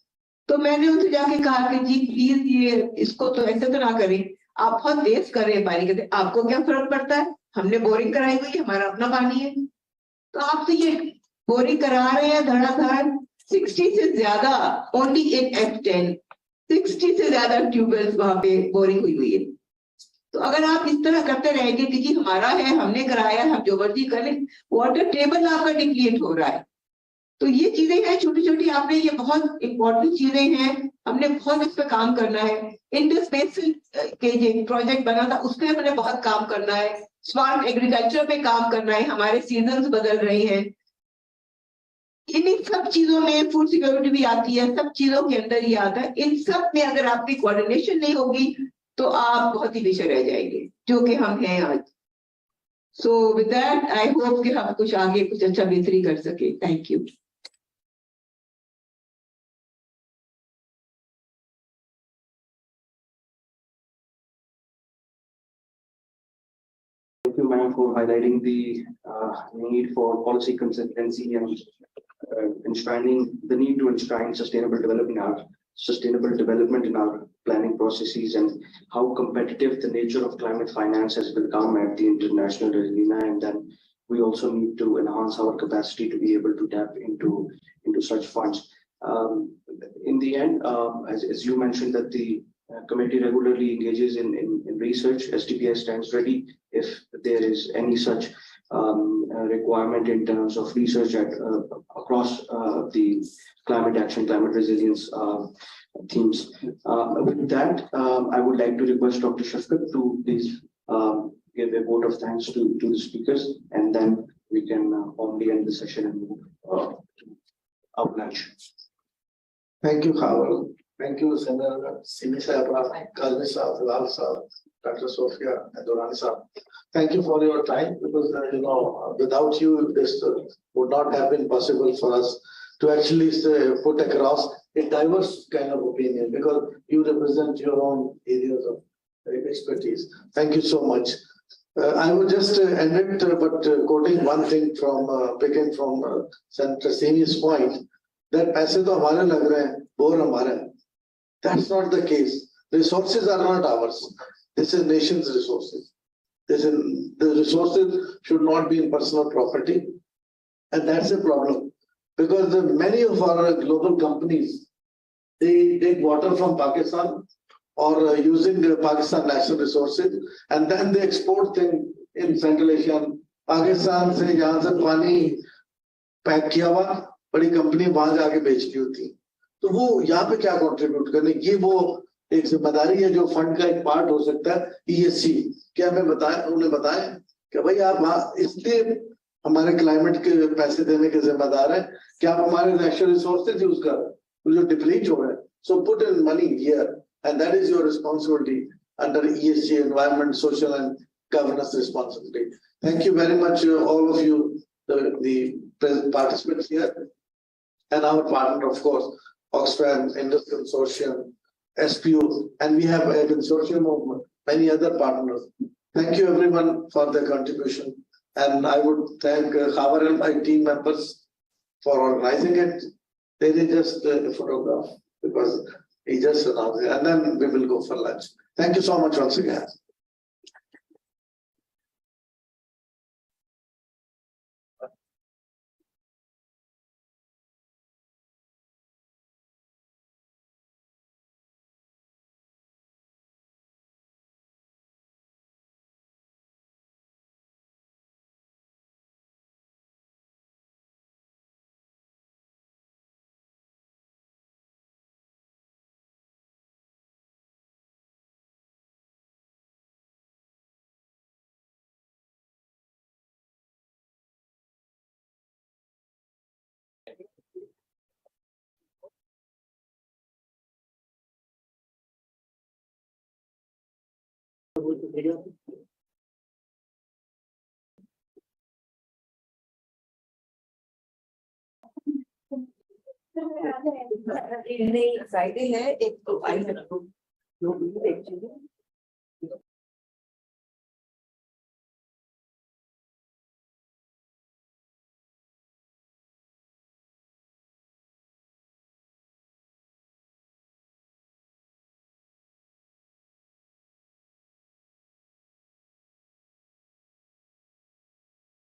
तो मैंने उनसे जाके कहा कि जी प्लीज ये इसको तो ऐसे तो ना करें, आप बहुत वेस्ट कर रहे हैं पानी। कहते आपको क्या फर्क पड़ता है, हमने बोरिंग कराई हुई है, हमारा अपना पानी है। तो आप तो ये बोरिंग करा रहे हैं धड़ाधड़, 60 से ज्यादा ओनली इन F10, 60 से ज्यादा ट्यूबवेल्स वहां पे बोरिंग हुई है। तो अगर आप इस तरह करते रहेंगे कि जी हमारा है, हमने कराया, हम जो मर्जी करें, वाटर टेबल आपका डिप्लीट हो रहा है। तो ये चीजें हैं छोटी छोटी, आपने, ये बहुत इंपॉर्टेंट चीजें हैं, हमने बहुत इस पे काम करना है। इंडस बेसिन के जो प्रोजेक्ट बना था उस पर हमने बहुत काम करना है, स्मार्ट एग्रीकल्चर पे काम करना है, हमारे सीजन बदल रहे हैं। इन सब चीजों में फूड सिक्योरिटी भी आती है, सब चीजों के अंदर ही आता है। इन सब में अगर आपकी कोऑर्डिनेशन नहीं होगी तो आप बहुत ही पीछे रह जाएंगे, जो कि हम हैं आज। So with that I hope कि हम कुछ आगे कुछ अच्छा बेहतरी कर सके। Thank you. Thank you, ma'am, for highlighting the need for policy consistency and enshrining the need to enshrine sustainable development in our planning processes, and how competitive the nature of climate finance has become at the international arena. And then we also need to enhance our capacity to be able to tap into such funds. In the end, as you mentioned, that the committee regularly engages in research. STPI stands ready if there is any such requirement in terms of research across the climate action, climate resilience themes. With that, I would like to request Dr. Shafqat to please give a vote of thanks to the speakers, and then we can formally end the session and move to our lunch. Thank you, Howard. Thank you, Senator Simi Sahaba, Kazmi Sahab, Lal Sahab, Dr. Sophia, and Duran Sahab. Thank you for your time, because without you, this would not have been possible for us to actually put across a diverse kind of opinion, because you represent your own areas of expertise. Thank you so much. I would just end it, but quoting one thing from picking from Senator Simi's point, that पैसे तो हमारे लग रहे हैं, bore हमारे हैं. That's not the case. Resources are not ours. This is nation's resources. The resources should not be in personal property, and that's a problem, because many of our global companies, they take water from Pakistan or using the Pakistan national resources, and then they export things in Central Asia. Pakistan से यहाँ से पानी pack किया हुआ, बड़ी company वहां जाके बेचती होती, तो वो यहाँ पे क्या कंट्रीब्यूट करने, ये वो एक जिम्मेदारी है जो फंड का एक पार्ट हो सकता है. ESG क्या हमें बताया, उन्होंने बताया कि भाई आप वहाँ इसलिए हमारे क्लाइमेट के पैसे देने के जिम्मेदार हैं कि आप हमारे नेशनल रिसोर्सेज यूज कर रहे हैं जो डिप्लीट हो रहे हैं. So put in money here, and that is your responsibility under ESG, environment, social and governance responsibility. Thank you very much, all of you, the participants here, and our partner, of course, Oxfam, Indus Consortium, SPU, and we have a consortium of many other partners. Thank you everyone for their contribution, and I would thank Khabar and my team members for organizing it. They did just a photograph because he just announced it, and then we will go for lunch. Thank you so much once again. Friday है एक तो आई